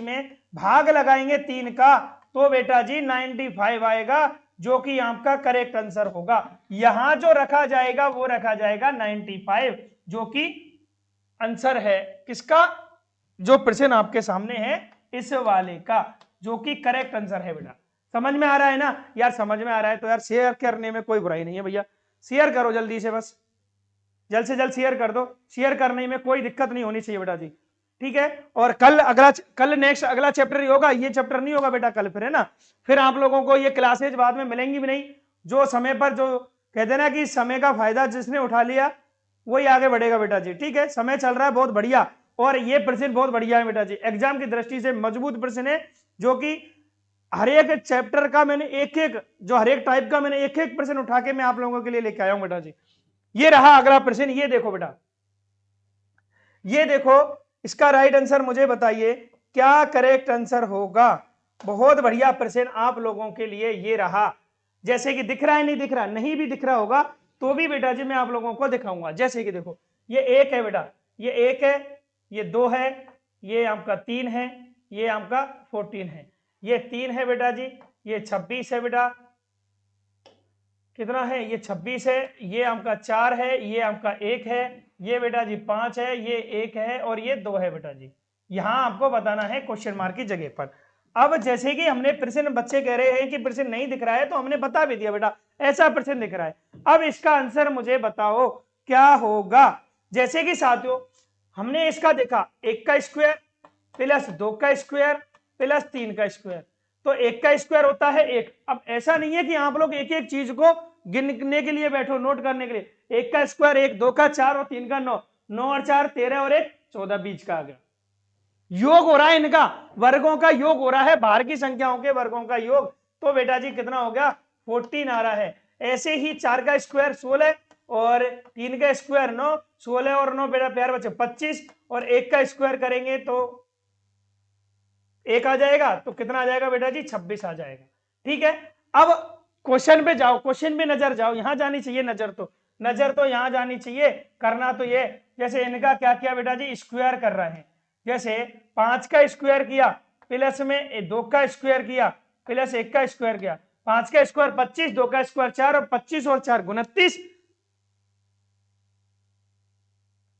में भाग लगाएंगे 3 का, तो बेटा जी 95 आएगा, जो कि आपका करेक्ट आंसर होगा। यहां जो रखा जाएगा वो रखा जाएगा 95, जो कि आंसर है किसका? जो प्रश्न आपके सामने है इस वाले का, जो कि करेक्ट आंसर है बेटा। समझ में आ रहा है ना यार? समझ में आ रहा है तो यार शेयर करने में कोई बुराई नहीं है भैया, शेयर करो जल्दी से, बस जल्द से जल्द शेयर कर दो। शेयर करने में कोई दिक्कत नहीं होनी चाहिए बेटा जी, ठीक है। और कल नेक्स्ट अगला चैप्टर ही होगा, ये चैप्टर नहीं होगा बेटा कल, फिर है ना। फिर आप लोगों को ये क्लासेज बाद में मिलेंगी भी नहीं। जो समय पर, जो कहते हैं ना कि समय का फायदा जिसने उठा लिया वही आगे बढ़ेगा बेटा जी, ठीक है। समय चल रहा है बहुत बढ़िया, और ये प्रश्न बहुत बढ़िया है बेटा जी, एग्जाम की दृष्टि से मजबूत प्रश्न है, जो कि हर एक चैप्टर का मैंने एक एक, जो हर एक टाइप का मैंने एक एक प्रश्न उठा के मैं आप लोगों के लिए लेके आया हूं बेटा जी। ये रहा अगला प्रश्न, ये देखो बेटा, ये देखो, इसका राइट आंसर मुझे बताइए, क्या करेक्ट आंसर होगा? बहुत बढ़िया प्रश्न आप लोगों के लिए ये रहा। जैसे कि दिख रहा है, नहीं दिख रहा? नहीं भी दिख रहा होगा तो भी बेटा जी मैं आप लोगों को दिखाऊंगा। जैसे कि देखो, ये एक है बेटा, ये एक है, ये दो है, ये आपका 3 है, ये आपका 14 है, ये 3 है बेटा जी, ये 26 है बेटा, कितना है ये 26 है, ये आपका 4 है, ये आपका 1 है, ये बेटा जी 5 है, ये 1 है और ये 2 है बेटा जी। यहां आपको बताना है क्वेश्चन मार्क की जगह पर। अब जैसे कि हमने प्रश्न, बच्चे कह रहे हैं कि प्रश्न नहीं दिख रहा है, तो हमने बता भी दिया बेटा ऐसा प्रश्न दिख रहा है। अब इसका आंसर मुझे बताओ क्या होगा। जैसे कि साथियों हमने इसका देखा 1 का स्क्वायर प्लस 2 का स्क्वायर प्लस 3 का स्क्वायर, तो 1 का स्क्वायर होता है 1। अब ऐसा नहीं है कि आप लोग एक एक चीज को गिनने के लिए बैठो, नोट करने के लिए। 1 का स्क्वायर 1, 2 का 4 और 3 का 9, 9 और 4 13 और 1 14 बीच का आ गया। योग हो रहा है इनका, वर्गों का योग हो रहा है, बाहर की संख्याओं के वर्गों का योग। तो बेटा जी कितना हो गया 14 आ रहा है। ऐसे ही 4 का स्क्वायर 16 और 3 का स्क्वायर 9, 16 और 9 बेटा प्यार बच्चे 25 और 1 का स्क्वायर करेंगे तो 1 आ जाएगा, तो कितना आ जाएगा बेटा जी 26 आ जाएगा। ठीक है, अब क्वेश्चन पे जाओ, क्वेश्चन पे नजर जाओ, यहां जानी चाहिए नजर, तो नजर तो यहां जानी चाहिए। करना तो ये, जैसे इनका क्या किया बेटा जी स्क्वायर कर रहे हैं। जैसे 5 का स्क्वायर किया प्लस में 2 का स्क्वायर किया प्लस 1 का स्क्वायर किया, 5 का स्क्वायर 25, 2 का स्क्वायर 4 और 25 और 4 29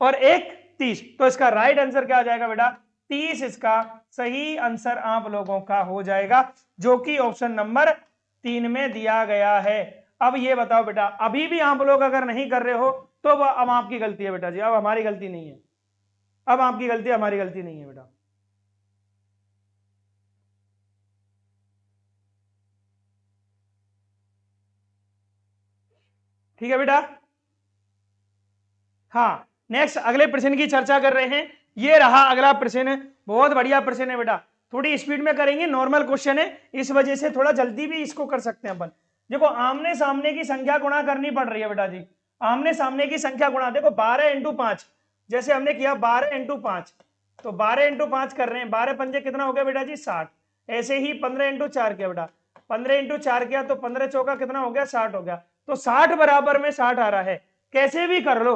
और 1 30। तो इसका राइट आंसर क्या आ जाएगा बेटा 30 इसका सही आंसर आप लोगों का हो जाएगा, जो कि ऑप्शन नंबर 3 में दिया गया है। अब ये बताओ बेटा, अभी भी आप लोग अगर नहीं कर रहे हो तो अब आपकी गलती है बेटा जी, अब हमारी गलती नहीं है, अब आपकी गलती, हमारी गलती नहीं है बेटा। ठीक है बेटा। हाँ, नेक्स्ट अगले प्रश्न की चर्चा कर रहे हैं। ये रहा अगला प्रश्न, बहुत बढ़िया प्रश्न है बेटा, थोड़ी स्पीड में करेंगे, नॉर्मल क्वेश्चन है, इस वजह से थोड़ा जल्दी भी इसको कर सकते हैं अपन। देखो आमने सामने की संख्या गुणा करनी पड़ रही है बेटा जी, आमने सामने की संख्या गुणा। देखो 12 इंटू 5, जैसे हमने किया 12 इंटू 5, तो 12 इंटू 5 कर रहे हैं, 12 पंजे कितना हो गया बेटा जी 60। ऐसे ही 15 इंटू 4 किया बेटा, 15 इंटू 4 किया तो 15 चौका कितना हो गया 60 हो गया। तो 60 बराबर में 60 आ रहा है, कैसे भी कर लो।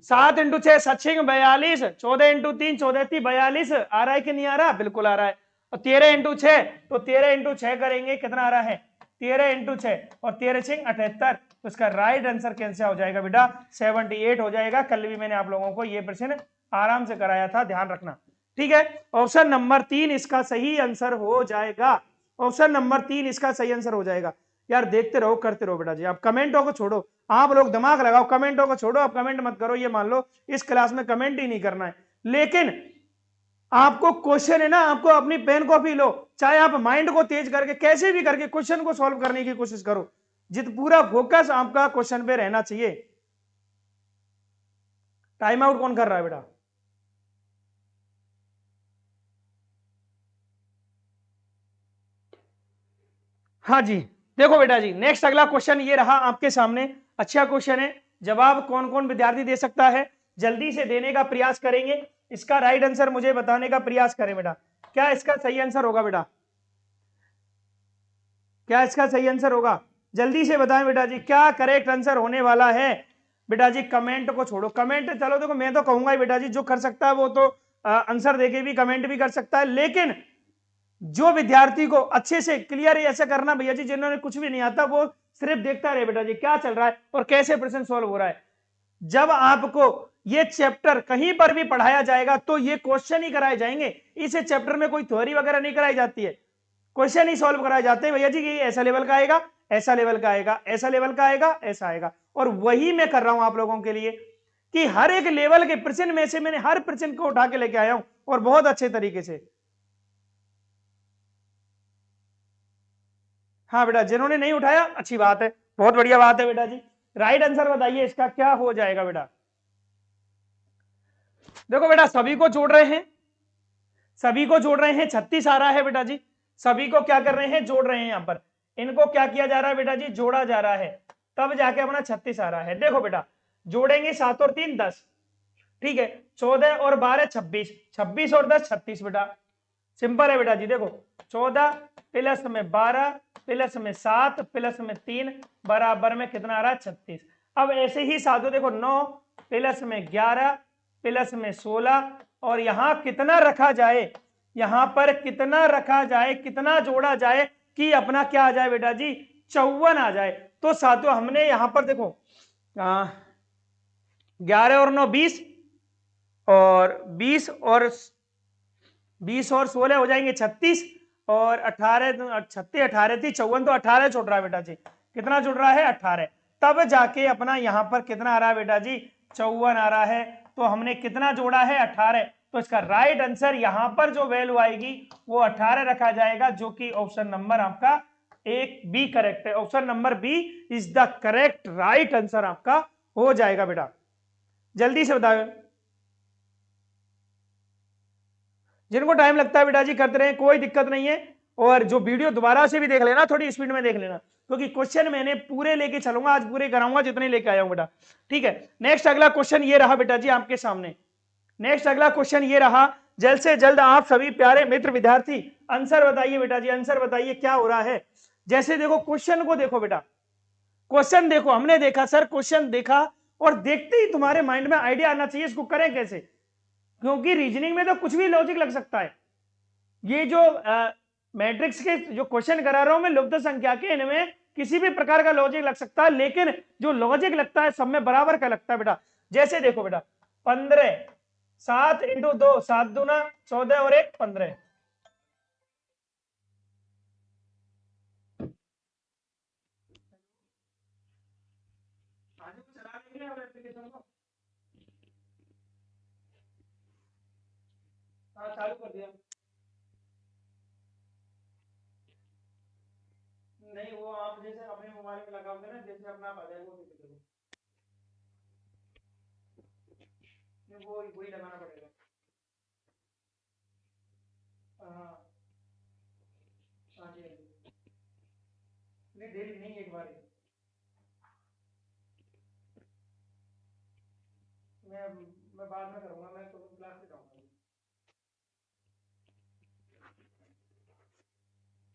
7 इंटू 6 सचिंग 42, 14 इंटू 3 14 42 आ रहा है कि नहीं आ रहा, बिल्कुल आ रहा है। और 13 इंटू 6, तो 13 इंटू 6 करेंगे कितना आ रहा है 13 इंटू 6 और 13 6 78। तो इसका राइट आंसर कैंसिल हो जाएगा बेटा 78 हो जाएगा। कल भी मैंने आप लोगों को ये प्रश्न आराम से कराया था, ध्यान रखना। ठीक है, ऑप्शन नंबर 3 इसका सही आंसर हो जाएगा, ऑप्शन नंबर 3 इसका सही आंसर हो जाएगा। यार देखते रहो करते रहो बेटा जी, आप कमेंटों को छोड़ो, आप लोग दिमाग लगाओ, कमेंटों को छोड़ो, आप कमेंट मत करो, ये मान लो इस क्लास में कमेंट ही नहीं करना है। लेकिन आपको क्वेश्चन है ना, आपको अपनी पेन कॉपी लो, चाहे आप माइंड को तेज करके कैसे भी करके क्वेश्चन को सॉल्व करने की कोशिश करो, जित पूरा फोकस आपका क्वेश्चन पे रहना चाहिए। टाइम आउट कौन कर रहा है बेटा? हाँ जी, देखो बेटा जी नेक्स्ट अगला क्वेश्चन ये रहा आपके सामने, अच्छा क्वेश्चन है, जवाब कौन कौन विद्यार्थी दे सकता है, जल्दी से देने का प्रयास करेंगे। इसका राइट आंसर मुझे बताने का प्रयास करें बेटा, क्या इसका सही आंसर होगा बेटा, क्या इसका सही आंसर होगा, जल्दी से बताएं बेटा जी क्या करेक्ट आंसर होने वाला है। बेटा जी कमेंट को छोड़ो, कमेंट चलो देखो मैं तो कहूंगा ही बेटा जी, जो कर सकता है वो तो आंसर देके भी कमेंट भी कर सकता है, लेकिन जो विद्यार्थी को अच्छे से क्लियर ऐसा करना भैया जी, जिन्होंने कुछ भी नहीं आता वो सिर्फ देखता रहे बेटा जी क्या चल रहा है और कैसे प्रश्न सॉल्व हो रहा है। जब आपको ये चैप्टर कहीं पर भी पढ़ाया जाएगा तो ये क्वेश्चन ही कराए जाएंगे, इस चैप्टर में कोई थ्योरी वगैरह नहीं कराई जाती है, क्वेश्चन ही सॉल्व कराए जाते हैं भैया जी, ये ऐसा लेवल का आएगा, ऐसा लेवल का आएगा, ऐसा लेवल का आएगा, ऐसा आएगा। और वही मैं कर रहा हूं आप लोगों के लिए कि हर एक लेवल के प्रश्न में से मैंने हर प्रश्न को उठा के लेके आया हूं और बहुत अच्छे तरीके से। हाँ बेटा, जिन्होंने नहीं उठाया अच्छी बात है, बहुत बढ़िया बात है बेटा जी। राइट आंसर बताइए इसका क्या हो जाएगा बेटा। देखो बेटा सभी को जोड़ रहे हैं, सभी को जोड़ रहे हैं, 36 आ रहा है बेटा जी, सभी को क्या कर रहे हैं जोड़ रहे हैं, यहां पर इनको क्या किया जा रहा है बेटा जी जोड़ा जा रहा है, तब जाके अपना 36 आ रहा है। देखो बेटा जोड़ेंगे 7 और 3 10, ठीक है, 14 और 12 26, 26 और 10 36 बेटा, सिंपल है बेटा जी। देखो 14 प्लस में 12 प्लस में 7 प्लस में 3 बराबर में कितना आ रहा है 36। अब ऐसे ही साधो देखो 9 प्लस में 11 प्लस में 16 और यहां कितना रखा जाए, यहां पर कितना रखा जाए, कितना जोड़ा जाए, कि अपना क्या आ जाए बेटा जी, 54 आ जाए। तो साथियों हमने यहां पर देखो 11 और 9 20, और 20 और 16 हो जाएंगे 36, और 18 36 18 थी 54, तो 18 छुट रहा है बेटा जी। कितना छुट रहा है? 18। तब जाके अपना यहां पर कितना आ रहा है बेटा जी? 54 आ रहा है। तो हमने कितना जोड़ा है? 18। तो इसका राइट आंसर यहां पर जो वैल्यू आएगी वो 18 रखा जाएगा, जो कि ऑप्शन नंबर आपका एक बी करेक्ट है। Option number B is the correct right answer आपका हो जाएगा बेटा। जल्दी से बताओ, जिनको टाइम लगता है बेटा जी करते रहे, कोई दिक्कत नहीं है। और जो वीडियो दोबारा से भी देख लेना, थोड़ी स्पीड में देख लेना, क्योंकि क्वेश्चन मैंने पूरे लेके चलूंगा, आज पूरे कराऊंगा जितने लेके आया हूं बेटा। ठीक है, नेक्स्ट अगला क्वेश्चन ये रहा बेटा जी आपके सामने। नेक्स्ट अगला क्वेश्चन ये रहा, जल्द से जल्द आप सभी प्यारे मित्र विद्यार्थी आंसर बताइए बेटा जी, आंसर बताइए क्या हो रहा है। जैसे देखो क्वेश्चन को देखो बेटा, क्वेश्चन देखो, हमने देखा सर, क्वेश्चन देखा और देखते ही तुम्हारे माइंड में आइडिया आना चाहिए इसको करें कैसे, क्योंकि रीजनिंग में तो कुछ भी लॉजिक लग सकता है। ये जो मैट्रिक्स के जो क्वेश्चन करा रहा हूं मैं लुप्त संख्या के, इनमें किसी भी प्रकार का लॉजिक लग सकता है, लेकिन जो लॉजिक लगता है सब में बराबर का लगता है बेटा। जैसे देखो बेटा 15, 7 इंटू 2 7 दूना 14 और 1 15। चालू कर दिया। नहीं, वो आप जैसे अपने मोबाइल में लगाओगे ना, जैसे अपना आप आ जाएगा वो वही लगाना पड़ेगा। हाँ हाँ जी, हाँ जी। नहीं डेली नहीं, एक बार ही। मैं मैं बाद में करूंगा, मैं तो क्लास से जाऊंगा।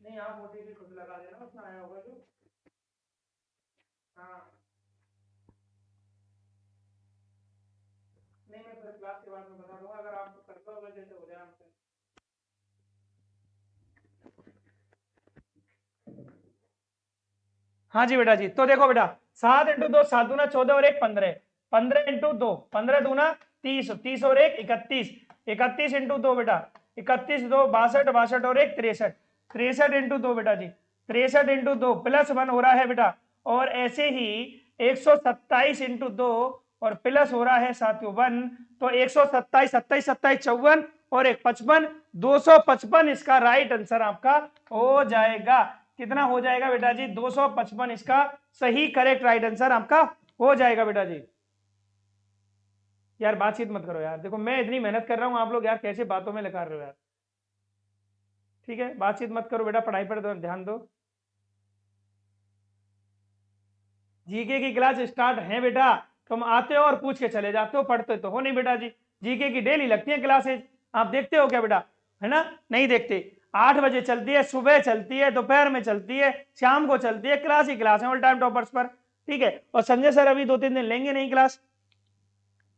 नहीं, आप ओटीपी खुद लगा देना, उसमें आया होगा जो। हाँ, नहीं मैं फिर क्लास के बाद में बता दूंगा, अगर आप कर लो, अगर जैसे हो जाए आपसे। हाँ जी बेटा जी, तो देखो बेटा 7 इंटू 2 7 दूना 14 और 1 15, 15 इंटू 2 15 दूना 30, 30 और 1 31, 31 इंटू 2 बेटा 31 2 62, 62 और 1 63, 63 इंटू 2 बेटा जी 63 इंटू 2 प्लस 1 हो रहा है बेटा। और ऐसे ही 127 इंटू 2 और प्लस हो रहा है साथियों 1, तो 127 27 27 54 और 1 55, 255 इसका राइट आंसर आपका हो जाएगा। कितना हो जाएगा बेटा जी? 255 इसका सही करेक्ट राइट आंसर आपका हो जाएगा बेटा जी। यार बातचीत मत करो यार, देखो मैं इतनी मेहनत कर रहा हूं, आप लोग यार कैसे बातों में लगा रहे हो यार। ठीक है, बातचीत मत करो बेटा, पढ़ाई पर ध्यान दो। जीके की क्लास स्टार्ट है बेटा, तुम आते हो और पूछ के चले जाते हो, पढ़ते तो हो नहीं बेटा जी। जीके की डेली लगती है क्लासेज, आप देखते हो क्या बेटा? है ना, नहीं देखते। 8 बजे चलती है, सुबह चलती है, दोपहर में चलती है, शाम को चलती है, क्लास ही क्लास है ऑल टाइम टॉपर्स पर। ठीक है, और संजय सर अभी 2-3 दिन लेंगे नहीं क्लास,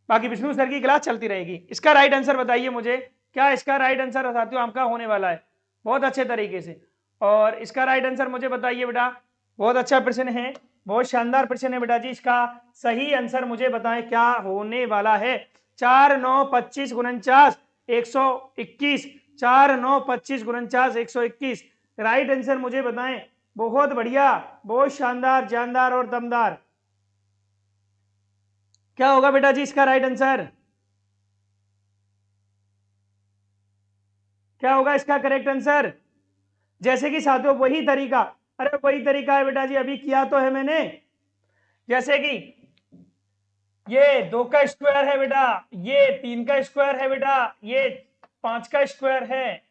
बाकी विष्णु सर की क्लास चलती रहेगी। इसका राइट आंसर बताइए मुझे, क्या इसका राइट आंसर साथियों आपका होने वाला है? बहुत अच्छे तरीके से। और इसका राइट आंसर मुझे बताइए बेटा, बहुत अच्छा प्रश्न है, बहुत शानदार प्रश्न है बेटा जी। इसका सही आंसर मुझे बताएं क्या होने वाला है। 4 9 25 49 121, 4 9 25 49 121, राइट आंसर मुझे बताएं। बहुत बढ़िया, बहुत शानदार, जानदार और दमदार। क्या होगा बेटा जी इसका राइट आंसर? क्या होगा इसका करेक्ट आंसर? जैसे कि साथियों वही तरीका, अरे वही तरीका है बेटा जी, अभी किया तो है मैंने। जैसे कि ये 2 का स्क्वायर है बेटा, ये 3 का स्क्वायर है बेटा, ये 5 का स्क्वायर है,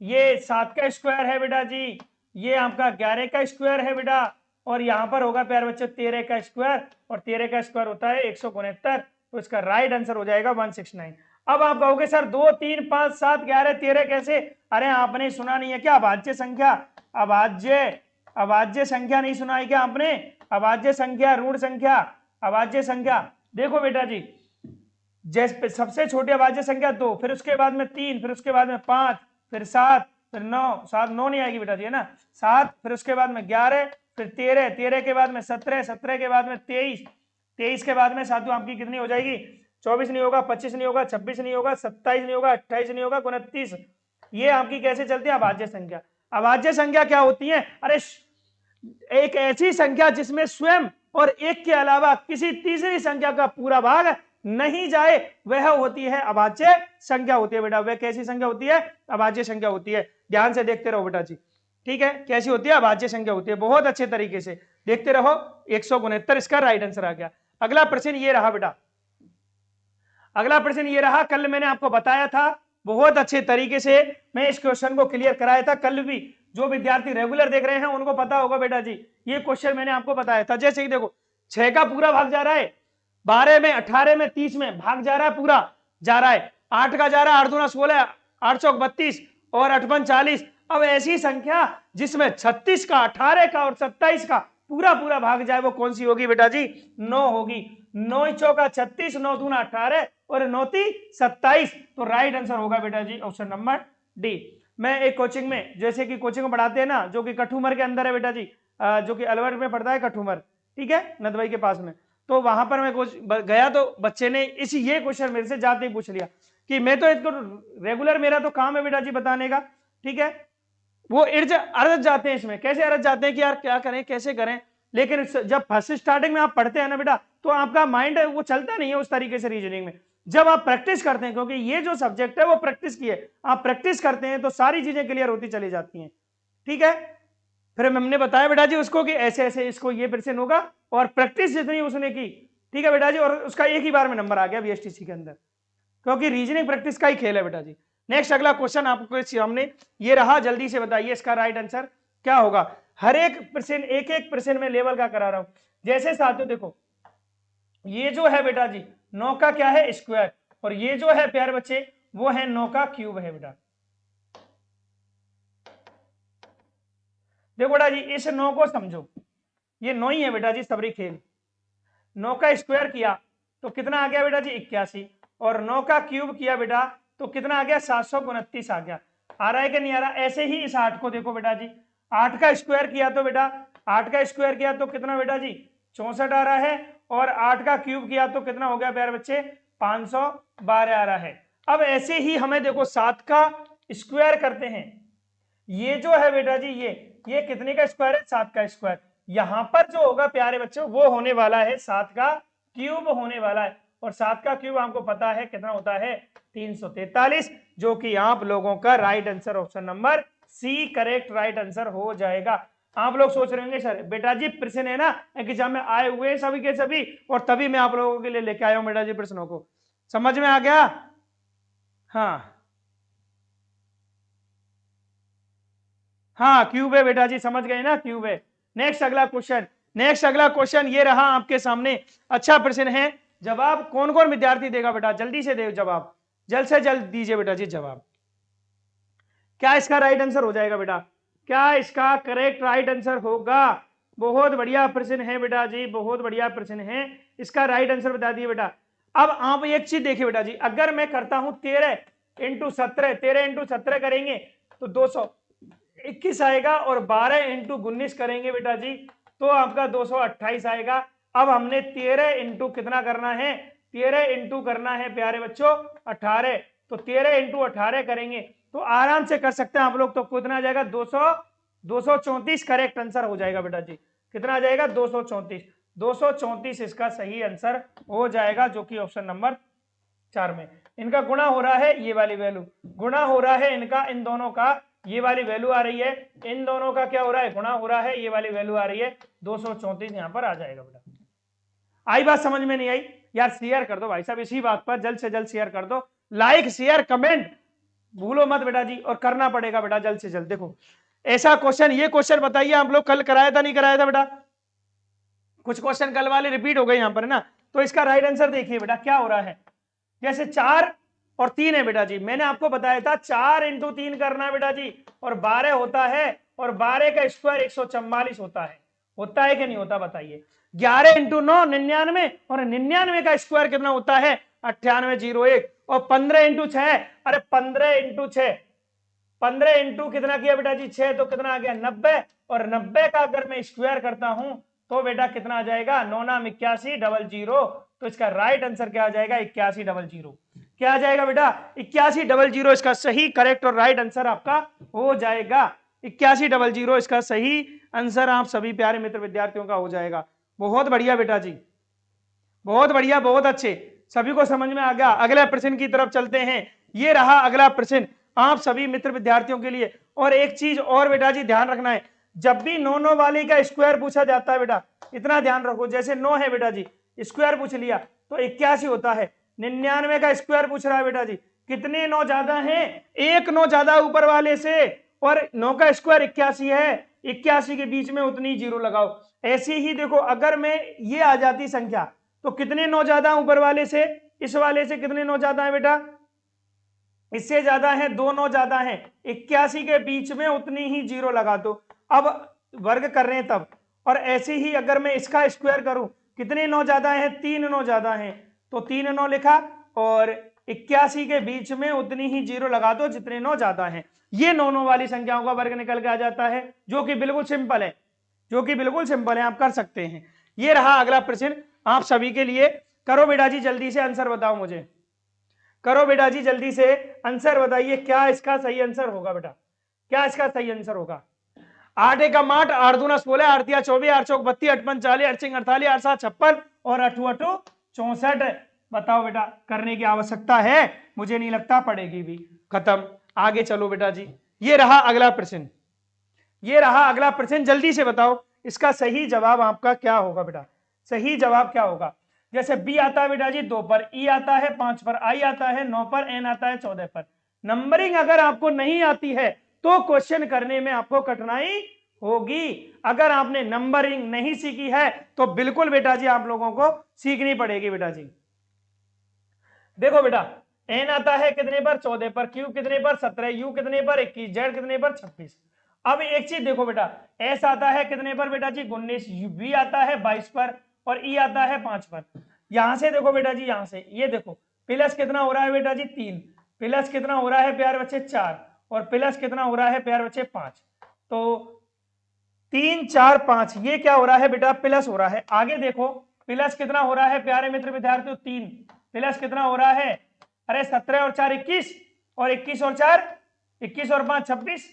ये 7 का स्क्वायर है बेटा जी, ये आपका 11 का स्क्वायर है बेटा, और यहां पर होगा प्यार बच्चों 13 का स्क्वायर, और 13 का स्क्वायर होता है 169, तो इसका राइट आंसर हो जाएगा 169। अब आप कहोगे सर 2 3 5 7 11 13 कैसे? अरे आपने सुना नहीं है क्या अभाज्य संख्या? अभाज्य अभाज्य संख्या नहीं सुना है क्या आपने? अभाज्य संख्या, ऋण संख्या, अभाज्य संख्या। देखो बेटा जी, जैसे सबसे छोटी अभाज्य संख्या 2, फिर उसके बाद में 3, फिर उसके बाद में 5, फिर 7, फिर 9, 7 9 नहीं आएगी बेटा जी, है ना, 7, फिर उसके बाद में 11, फिर 13, 13 के बाद में 17, 17 के बाद में 23, 23 के बाद में साथियों आपकी कितनी हो जाएगी, 24 नहीं होगा, 25 नहीं होगा, 26 नहीं होगा, 27 नहीं होगा, 28 नहीं होगा, 29। ये आपकी कैसे चलती है, अभाज्य संख्या। अभाज्य संख्या क्या होती है, अरे एक ऐसी संख्या जिसमें स्वयं और एक के अलावा किसी तीसरी संख्या का पूरा भाग नहीं जाए, वह होती है अभाज्य संख्या होती है बेटा। वह कैसी संख्या होती है, अभाज्य संख्या होती है। ध्यान से देखते रहो बेटा जी, ठीक है, कैसी होती है, अभाज्य संख्या होती है। बहुत अच्छे तरीके से देखते रहो। 169 इसका राइट आंसर आ गया। अगला प्रश्न ये रहा बेटा, अगला प्रश्न ये रहा, कल मैंने आपको बताया था बहुत अच्छे तरीके से, मैं इस क्वेश्चन को क्लियर कराया था। कल भी जो विद्यार्थी रेगुलर देख रहे हैं उनको पता होगा बेटा जी, ये क्वेश्चन मैंने आपको बताया था। जैसे कि देखो 6 का पूरा भाग जा रहा है 12 में, 18 में, 30 में भाग जा रहा है, पूरा जा रहा है। 8 का जा रहा है, 8 दूना 16, 8 चौक 32 और 8 पंच 40। अब ऐसी संख्या जिसमें 36 का, 18 का और 27 का पूरा पूरा भाग जाए, वो कौन सी होगी बेटा जी, 9 होगी। 9 चौका 36, 9 दूना 18 और 9 ती 27। तो राइट आंसर होगा बेटा जी ऑप्शन नंबर डी। मैं एक कोचिंग में, जैसे कि कोचिंग में पढ़ाते हैं ना, जो कि कठुमर के अंदर है बेटा जी, जो कि अलवर में पढ़ता है कठुमर, ठीक है, नदवाई के पास में। तो वहां पर मैं गया तो बच्चे ने ये क्वेश्चन मेरे से जाते ही पूछ लिया कि मैं तो इसको रेगुलर, मेरा तो काम है बेटा जी बताने का, ठीक है। वो अरज जाते हैं इसमें, कैसे अरज जाते हैं कि यार क्या करें, कैसे करें। लेकिन जब फर्स्ट स्टार्टिंग में आप पढ़ते हैं ना बेटा, तो आपका माइंड वो चलता नहीं है उस तरीके से रीजनिंग में। जब आप प्रैक्टिस करते हैं, क्योंकि ये जो सब्जेक्ट है वो प्रैक्टिस की है, आप प्रैक्टिस करते हैं तो सारी चीजें क्लियर होती चली जाती हैं, ठीक है। फिर हमने बताया बेटा जी उसको कि ऐसे ऐसे इसको ये प्रश्न होगा, और प्रैक्टिस जितनी उसने की, ठीक है बेटा जी, और उसका एक ही बार में नंबर आ गया बीएसटीसी के अंदर, क्योंकि रीजनिंग प्रैक्टिस का ही खेल है बेटा जी। नेक्स्ट अगला क्वेश्चन आपको सामने ये रहा, जल्दी से बताइए इसका राइट आंसर क्या होगा। हर एक प्रश्न, एक एक प्रश्न में लेवल का करा रहा हूं। जैसे साथियों देखो, ये जो है बेटा जी 9 का क्या है, स्क्वायर, और ये जो है प्यारे बच्चे वो है 9 का क्यूब है बेटा। देखो बेटा जी इस 9 को समझो, ये 9 ही है बेटा जी, सबरी खेल। 9 का स्क्वायर किया तो कितना आ गया बेटा जी, 81, और 9 का क्यूब किया बेटा तो कितना आ गया, 729 आ गया। आ रहा है कि नहीं आ रहा। ऐसे ही इस 8 को देखो बेटा जी, 8 का स्क्वायर किया तो बेटा, 8 का स्क्वायर किया तो कितना बेटा जी, 64 आ रहा है, और 8 का क्यूब किया तो कितना हो गया प्यारे बच्चे, 512 आ रहा है। अब ऐसे ही हमें देखो 7 का स्क्वायर करते हैं, ये जो है बेटा जी ये कितने का स्क्वायर है, 7 का स्क्वायर। यहां पर जो होगा प्यारे बच्चों वो होने वाला है 7 का क्यूब होने वाला है, और 7 का क्यूब हमको पता है कितना होता है, 343, जो कि आप लोगों का right answer option number C correct right answer हो जाएगा। आप लोग सोच रहे होंगे सर बेटा जी प्रश्न है ना एग्जाम में आए हुए सभी के सभी, और तभी मैं आप लोगों के लिए लेके आया हूं बेटा जी प्रश्नों को, समझ में आ गया। हाँ हाँ क्यूब है बेटा जी, समझ गए ना, क्यूब है। नेक्स्ट अगला क्वेश्चन, नेक्स्ट अगला क्वेश्चन ये रहा आपके सामने। अच्छा प्रश्न है, जवाब कौन कौन विद्यार्थी देगा बेटा, जल्दी से दे जवाब, जल्द से जल्द दीजिए बेटा जी जवाब। क्या इसका राइट आंसर हो जाएगा बेटा, क्या इसका करेक्ट राइट आंसर होगा। बहुत बढ़िया प्रश्न है बेटा जी, बहुत बढ़िया प्रश्न है, इसका राइट आंसर बता दिए बेटा। अब आप एक चीज देखिए बेटा जी, अगर मैं करता हूं 13 इंटू 17, 13 इंटू 17 करेंगे तो 221 आएगा, और 12 इंटू 19 करेंगे बेटा जी तो आपका 228 आएगा। अब हमने 13 इंटू कितना करना है, 13 इंटू करना है प्यारे बच्चों 18, तो 13 इंटू 18 करेंगे तो आराम से कर सकते हैं आप लोग। तो कितना आ जाएगा, 234 करेक्ट आंसर हो जाएगा बेटा जी। कितना आ जाएगा, 234, 234 इसका सही आंसर हो जाएगा, जो कि ऑप्शन नंबर 4 में। इनका गुणा हो रहा है, ये वाली वैल्यू गुणा हो रहा है इनका, इन दोनों का ये वाली वैल्यू आ रही है, इन दोनों का क्या हो रहा है, गुणा हो रहा है, ये वाली वैल्यू आ रही है, 234 यहां पर आ जाएगा बेटा। आई बात समझ में नहीं आई यार, शेयर कर दो भाई साहब इसी बात पर, जल्द से जल्द शेयर कर दो, लाइक शेयर कमेंट भूलो मत बेटा जी, और करना पड़ेगा बेटा जल्द से जल्द। देखो ऐसा क्वेश्चन, ये क्वेश्चन बताइए आप लोग कल कराया था नहीं कराया था बेटा, कुछ क्वेश्चन कल वाले रिपीट हो गए यहां पर ना। तो इसका राइट आंसर देखिए बेटा क्या हो रहा है, जैसे 4 और 3 है बेटा जी, मैंने आपको बताया था 4 इंटू 3 करना है बेटा जी, और 12 होता है, और 12 का स्क्वायर 144 होता है कि नहीं होता बताइए। 11 इंटू 9 99, और 99 का स्क्वायर कितना होता है, 9801, और 15 इंटू 6, अरे 15 इंटू 6 15 इंटू कितना किया बेटा जी 6, तो कितना आ गया 90, और 90 का अगर मैं स्क्वायर करता हूं तो बेटा कितना आ जाएगा 9 नाम 8100, तो इसका राइट आंसर क्या आ जाएगा 8100। क्या आ जाएगा बेटा 8100, इसका सही करेक्ट और राइट आंसर आपका हो जाएगा 8100, इसका सही आंसर आप सभी प्यारे मित्र विद्यार्थियों का हो जाएगा। बहुत बढ़िया बेटा जी, बहुत बढ़िया, बहुत अच्छे, सभी को समझ में आ गया। अगले प्रश्न की तरफ चलते हैं। ये रहा अगला प्रश्न आप सभी मित्र विद्यार्थियों के लिए। और एक चीज और बेटा जी ध्यान रखना है, जब भी 9 वाले का स्क्वायर पूछा जाता है बेटा, इतना ध्यान रखो, जैसे 9 है बेटा जी, स्क्वायर पूछ लिया तो 81 होता है। 99 का स्क्वायर पूछ रहा है बेटा जी, कितने 9 ज्यादा हैं, एक 9 ज्यादा ऊपर वाले से, और 9 का स्क्वायर 81 है, 81 के बीच में उतनी जीरो लगाओ। ऐसे ही देखो, अगर मैं ये आ जाती संख्या तो कितने 9 ज्यादा ऊपर वाले से, इस वाले से कितने 9 ज्यादा है बेटा, इससे ज्यादा है, 2 9 ज्यादा है, 81 के बीच में उतनी ही जीरो लगा दो। अब वर्ग कर रहे हैं तब, और ऐसे ही अगर मैं इसका स्क्वायर करूं, कितने 9 ज्यादा है, 3 9 ज्यादा है, तो 3 9 लिखा, और 81 के बीच में उतनी ही जीरो लगा दो जितने 9 ज्यादा है। ये 9 9 वाली संख्याओं का वर्ग निकल के आ जाता है, जो कि बिल्कुल सिंपल है, जो कि बिल्कुल सिंपल है, आप कर सकते हैं। ये रहा अगला प्रश्न आप सभी के लिए। करो बेटा जी जल्दी से आंसर बताओ मुझे, करो बेटा जी जल्दी से आंसर बताइए, क्या इसका सही आंसर होगा बेटा, क्या इसका सही आंसर होगा। 8 एकम 8, 8 दूना 16, 8 तिया 24, 8 चौक 32, 8 पंच 40, 8 सिंह 48, 8 7 56 और 8 8 64। बताओ बेटा, करने की आवश्यकता है, मुझे नहीं लगता पड़ेगी भी। खत्म, आगे चलो बेटा जी। ये रहा अगला प्रश्न, ये रहा अगला प्रश्न, जल्दी से बताओ इसका सही जवाब आपका क्या होगा बेटा, सही जवाब क्या होगा। जैसे बी आता है बेटा जी 2 पर, ई आता है 5 पर, आई आता है 9 पर, एन आता है 14 पर। नंबरिंग अगर आपको नहीं आती है तो क्वेश्चन करने में आपको कठिनाई होगी। अगर आपने नंबरिंग नहीं सीखी है तो बिल्कुल बेटा जी आप लोगों को सीखनी पड़ेगी बेटा जी। देखो बेटा, एन आता है कितने पर 14 पर, क्यू कितने पर 17, यू कितने पर 21, जेड कितने पर 26। अब एक चीज देखो बेटा, एस आता है कितने पर बेटा जी 19, बी आता है 22 पर, और ई आता है 5 पर। यहां से देखो बेटा जी, यहां से ये देखो, प्लस कितना हो रहा है बेटा जी 3, प्लस कितना हो रहा है प्यारे बच्चे 4, और प्लस कितना हो रहा है प्यारे बच्चे 5। तो 3 4 5, ये क्या हो रहा है बेटा, प्लस हो रहा है। आगे देखो प्लस कितना हो रहा है प्यारे मित्र विद्यार्थियों 3, प्लस कितना हो रहा है, अरे 17 और 4 21, और 21 और 4 21 और 5 26,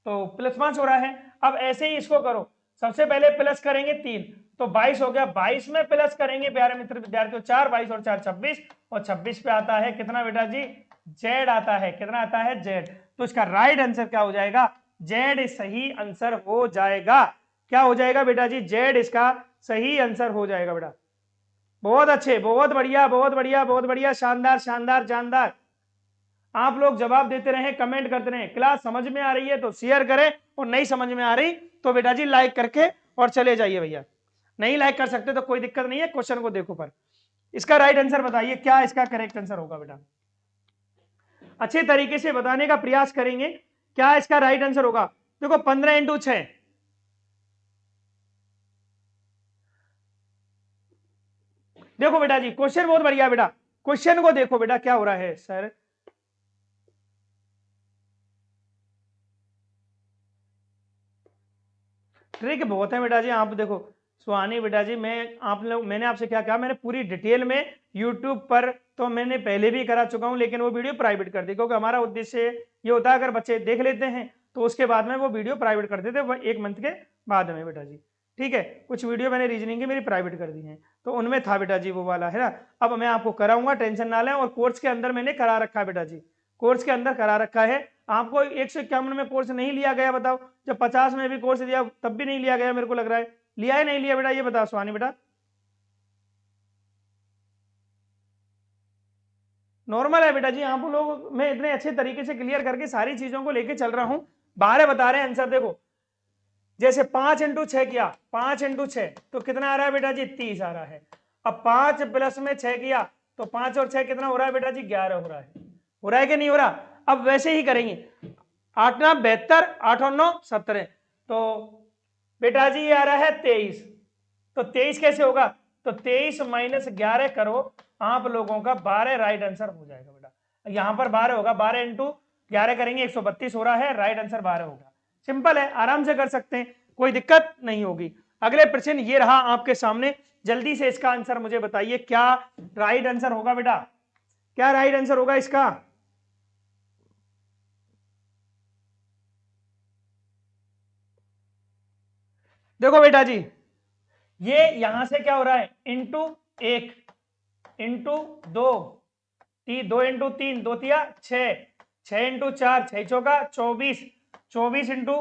तो प्लस 5 हो रहा है। अब ऐसे ही इसको करो, सबसे पहले प्लस करेंगे 3 तो 22 हो गया, 22 में प्लस करेंगे प्यारे मित्र विद्यार्थियों 4, 22 और 4 26, और 26 पे आता है कितना बेटा जी, जेड आता है, कितना आता है जेड। तो इसका राइट आंसर क्या हो जाएगा, जेड सही आंसर हो जाएगा। क्या हो जाएगा बेटा जी, जेड इसका सही आंसर हो जाएगा बेटा। बहुत अच्छे, बहुत बढ़िया, बहुत बढ़िया, बहुत बढ़िया, शानदार शानदार शानदार। आप लोग जवाब देते रहे, कमेंट करते रहे। क्लास समझ में आ रही है तो शेयर करें, और नहीं समझ में आ रही तो बेटा जी लाइक करके और चले जाइए भैया। नहीं लाइक कर सकते तो कोई दिक्कत नहीं है, क्वेश्चन को देखो पर। इसका राइट आंसर बताइए, क्या इसका करेक्ट आंसर होगा बेटा, अच्छे तरीके से बताने का प्रयास करेंगे, क्या इसका राइट आंसर होगा। देखो 15 इंटू 6, देखो बेटा जी क्वेश्चन बहुत बढ़िया बेटा, क्वेश्चन को देखो बेटा क्या हो रहा है सर। ट्रिक बहुत है बेटा जी, आप देखो सुहानी बेटा जी, मैंने आपसे क्या कहा, मैंने पूरी डिटेल में यूट्यूब पर तो मैंने पहले भी करा चुका हूं, लेकिन वो वीडियो प्राइवेट कर दी, क्योंकि हमारा उद्देश्य ये होता है अगर बच्चे देख लेते हैं तो उसके बाद में वो वीडियो प्राइवेट कर देते हैं 1 मंथ के बाद में बेटा जी। ठीक है, कुछ वीडियो मैंने रीजनिंग की मेरी प्राइवेट कर दी है, तो उनमें था बेटा जी वो वाला है ना। अब मैं आपको कराऊंगा, टेंशन ना लें, और कोर्स के अंदर मैंने करा रखा है बेटा जी, कोर्स के अंदर करा रखा है। आपको 151 में कोर्स नहीं लिया गया बताओ, जब 50 में भी कोर्स दिया तब भी नहीं लिया गया, मेरे को लग रहा है लिया है नहीं लिया बेटा, ये बताओ सुहानी बेटा। नॉर्मल है बेटा जी, आप लोग मैं इतने अच्छे तरीके से क्लियर करके सारी चीजों को लेके चल रहा हूं, बारह बता रहे हैं आंसर। देखो जैसे 5 इंटू 6 किया, 5 इंटू 6 तो कितना आ रहा है बेटा जी 30 आ रहा है। अब 5 प्लस में 6 किया तो 5 और 6 कितना हो रहा है बेटा जी 11 हो रहा है, हो रहा है कि नहीं हो रहा। अब वैसे ही करेंगे, 8 9 72, 8 और 9 17, तो बेटा जी ये आ रहा है 23, तो 23 कैसे होगा, तो 23 माइनस 11 करो, आप लोगों का 12 राइट आंसर हो जाएगा बेटा। यहाँ पर 12 होगा, 12 इंटू 11 करेंगे 132 हो रहा है, राइट आंसर 12 होगा। सिंपल है, आराम से कर सकते हैं, कोई दिक्कत नहीं होगी। अगले प्रश्न ये रहा आपके सामने, जल्दी से इसका आंसर मुझे बताइए, क्या राइट आंसर होगा बेटा, क्या राइट आंसर होगा इसका? देखो बेटा जी, ये यहां से क्या हो रहा है, इंटू 1 इंटू 2, 2 इंटू 3 2 तिया 6, 6 इंटू 4 6 चौका 24, 24 इंटू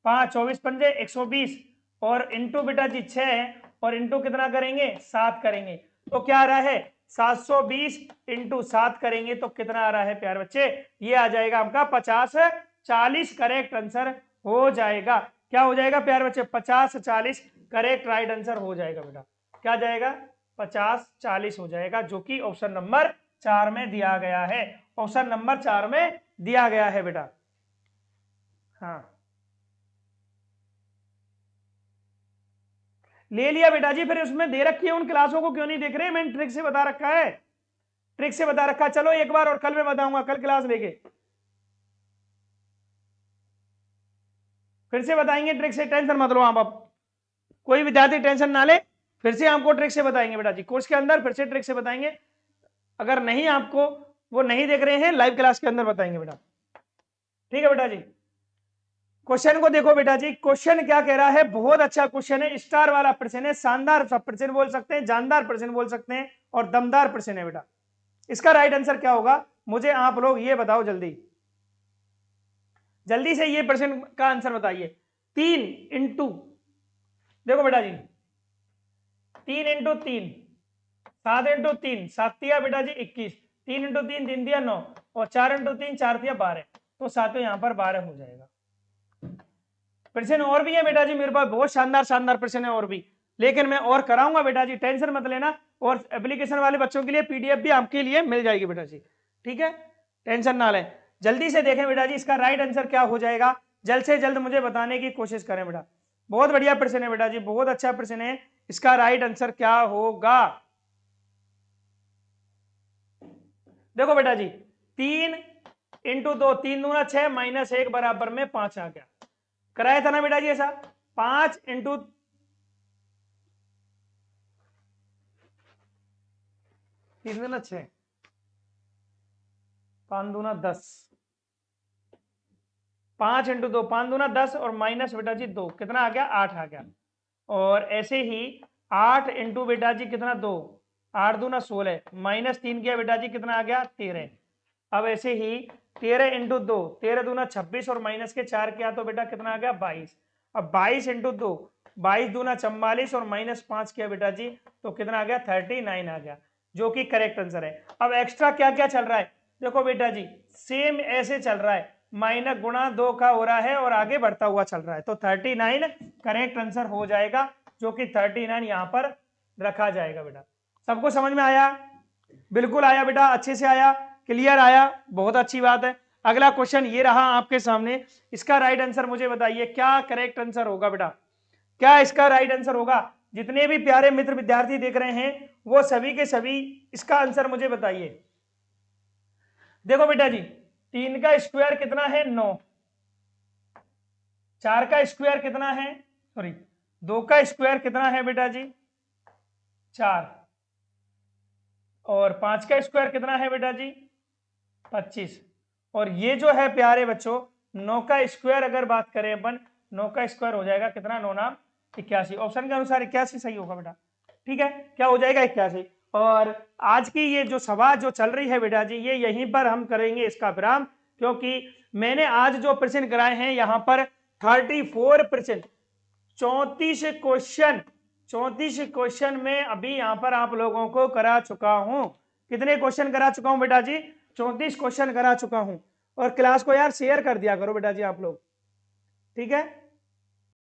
5 24 पंजे 120, और इंटू बेटा जी 6, और इंटू कितना करेंगे 7 करेंगे, तो क्या आ रहा है 720 इंटू 7 करेंगे तो कितना आ रहा है प्यारे बच्चे, ये आ जाएगा आपका 50 40 करेक्ट आंसर हो जाएगा। क्या हो जाएगा प्यारे बच्चे, 50 40 करेक्ट राइट आंसर हो जाएगा बेटा। क्या जाएगा 50 40 हो जाएगा, जो कि ऑप्शन नंबर 4 में दिया गया है, ऑप्शन नंबर 4 में दिया गया है बेटा। हाँ ले लिया बेटा जी, फिर उसमें दे रखी है, उन क्लासों को क्यों नहीं देख रहे, मैंने ट्रिक से बता रखा है, ट्रिक से बता रखा है। चलो एक बार और कल मैं बताऊंगा, कल क्लास लेके फिर से बताएंगे ट्रिक से, टेंशन मत लो आप, अब कोई विद्यार्थी टेंशन ना ले, फिर से आपको ट्रिक से बताएंगे बेटा जी, कोर्स के अंदर फिर से ट्रिक से बताएंगे। अगर नहीं आपको वो नहीं देख रहे हैं, लाइव क्लास के अंदर बताएंगे बेटा, ठीक है बेटा जी। क्वेश्चन को देखो बेटा जी, क्वेश्चन क्या कह रहा है, बहुत अच्छा क्वेश्चन है, स्टार वाला प्रश्न है, शानदार प्रश्न बोल सकते हैं, जानदार प्रश्न बोल सकते हैं, और दमदार प्रश्न है बेटा। इसका राइट आंसर क्या होगा मुझे आप लोग ये बताओ, जल्दी जल्दी से ये प्रश्न का आंसर बताइए। 3 इंटू, देखो बेटा जी 3 इंटू 3 7 इंटू 3 7 दिया बेटा जी 21, 3 इंटू 3 3 दिया 9, और 4 इंटू 3 4 दिया 12, तो सातों यहाँ पर 12 हो जाएगा। प्रश्न और भी है बेटा जी मेरे पास, बहुत शानदार शानदार प्रश्न है और भी, लेकिन मैं और कराऊंगा बेटा जी, टेंशन मत लेना, और एप्लीकेशन वाले बच्चों के लिए पीडीएफ भी आपके लिए मिल जाएगी बेटा जी, ठीक है, टेंशन ना लें। जल्दी से देखें बेटा जी इसका राइट आंसर क्या हो जाएगा, जल्द से जल्द मुझे बताने की कोशिश करें बेटा। बहुत बढ़िया प्रश्न है बेटा जी, बहुत अच्छा प्रश्न है, इसका राइट आंसर क्या होगा? देखो बेटा जी 3 इंटू 2 3 दूना 6 माइनस 1 बराबर में 5 आ गया, कराया था ना बेटा जी ऐसा। 5 इंटू 3 दूना 6 5 दूना 10, 5 इंटू 2 5 दूना 10, और माइनस बेटा जी 2 कितना आ गया 8 आ गया, और ऐसे ही 8 इंटू बेटा जी कितना 2, 8 दूना 16, माइनस 3 किया बेटा जी कितना आ गया 13। अब ऐसे ही 13 इंटू 2 13 दूना 26, और माइनस के 4 किया तो बेटा कितना आ गया 22। अब 22 इंटू 2 22 दूना 44, और माइनस 5 किया बेटा जी तो कितना आ गया 39 आ गया, जो कि करेक्ट आंसर है। अब एक्स्ट्रा क्या क्या चल रहा है, देखो बेटा जी सेम ऐसे चल रहा है, माइनस गुणा 2 का हो रहा है और आगे बढ़ता हुआ चल रहा है, तो 39 करेक्ट आंसर हो जाएगा, जो कि 39 यहां पर रखा जाएगा बेटा। सबको समझ में आया? बिल्कुल आया बेटा, अच्छे से आया, क्लियर आया, बहुत अच्छी बात है। अगला क्वेश्चन ये रहा आपके सामने, इसका राइट आंसर मुझे बताइए, क्या करेक्ट आंसर होगा बेटा, क्या इसका राइट आंसर होगा? जितने भी प्यारे मित्र विद्यार्थी देख रहे हैं वो सभी के सभी इसका आंसर मुझे बताइए। देखो बेटा जी 3 का स्क्वायर कितना है 9, 4 का स्क्वायर कितना है, सॉरी 2 का स्क्वायर कितना है बेटा जी 4, और 5 का स्क्वायर कितना है बेटा जी 25, और ये जो है प्यारे बच्चों 9 का स्क्वायर अगर बात करें अपन, 9 का स्क्वायर हो जाएगा कितना 9 नाम 81, ऑप्शन के अनुसार 81 सही होगा बेटा, ठीक है, क्या हो जाएगा 81। और आज की ये जो सभा जो चल रही है बेटा जी, ये यहीं पर हम करेंगे इसका विराम, क्योंकि मैंने आज जो प्रश्न कराए हैं यहाँ पर 34%, 34 क्वेश्चन में अभी यहाँ पर आप लोगों को करा चुका हूं। कितने क्वेश्चन करा चुका हूं बेटा जी? 34 क्वेश्चन करा चुका हूं। और क्लास को यार शेयर कर दिया करो बेटा जी आप लोग, ठीक है।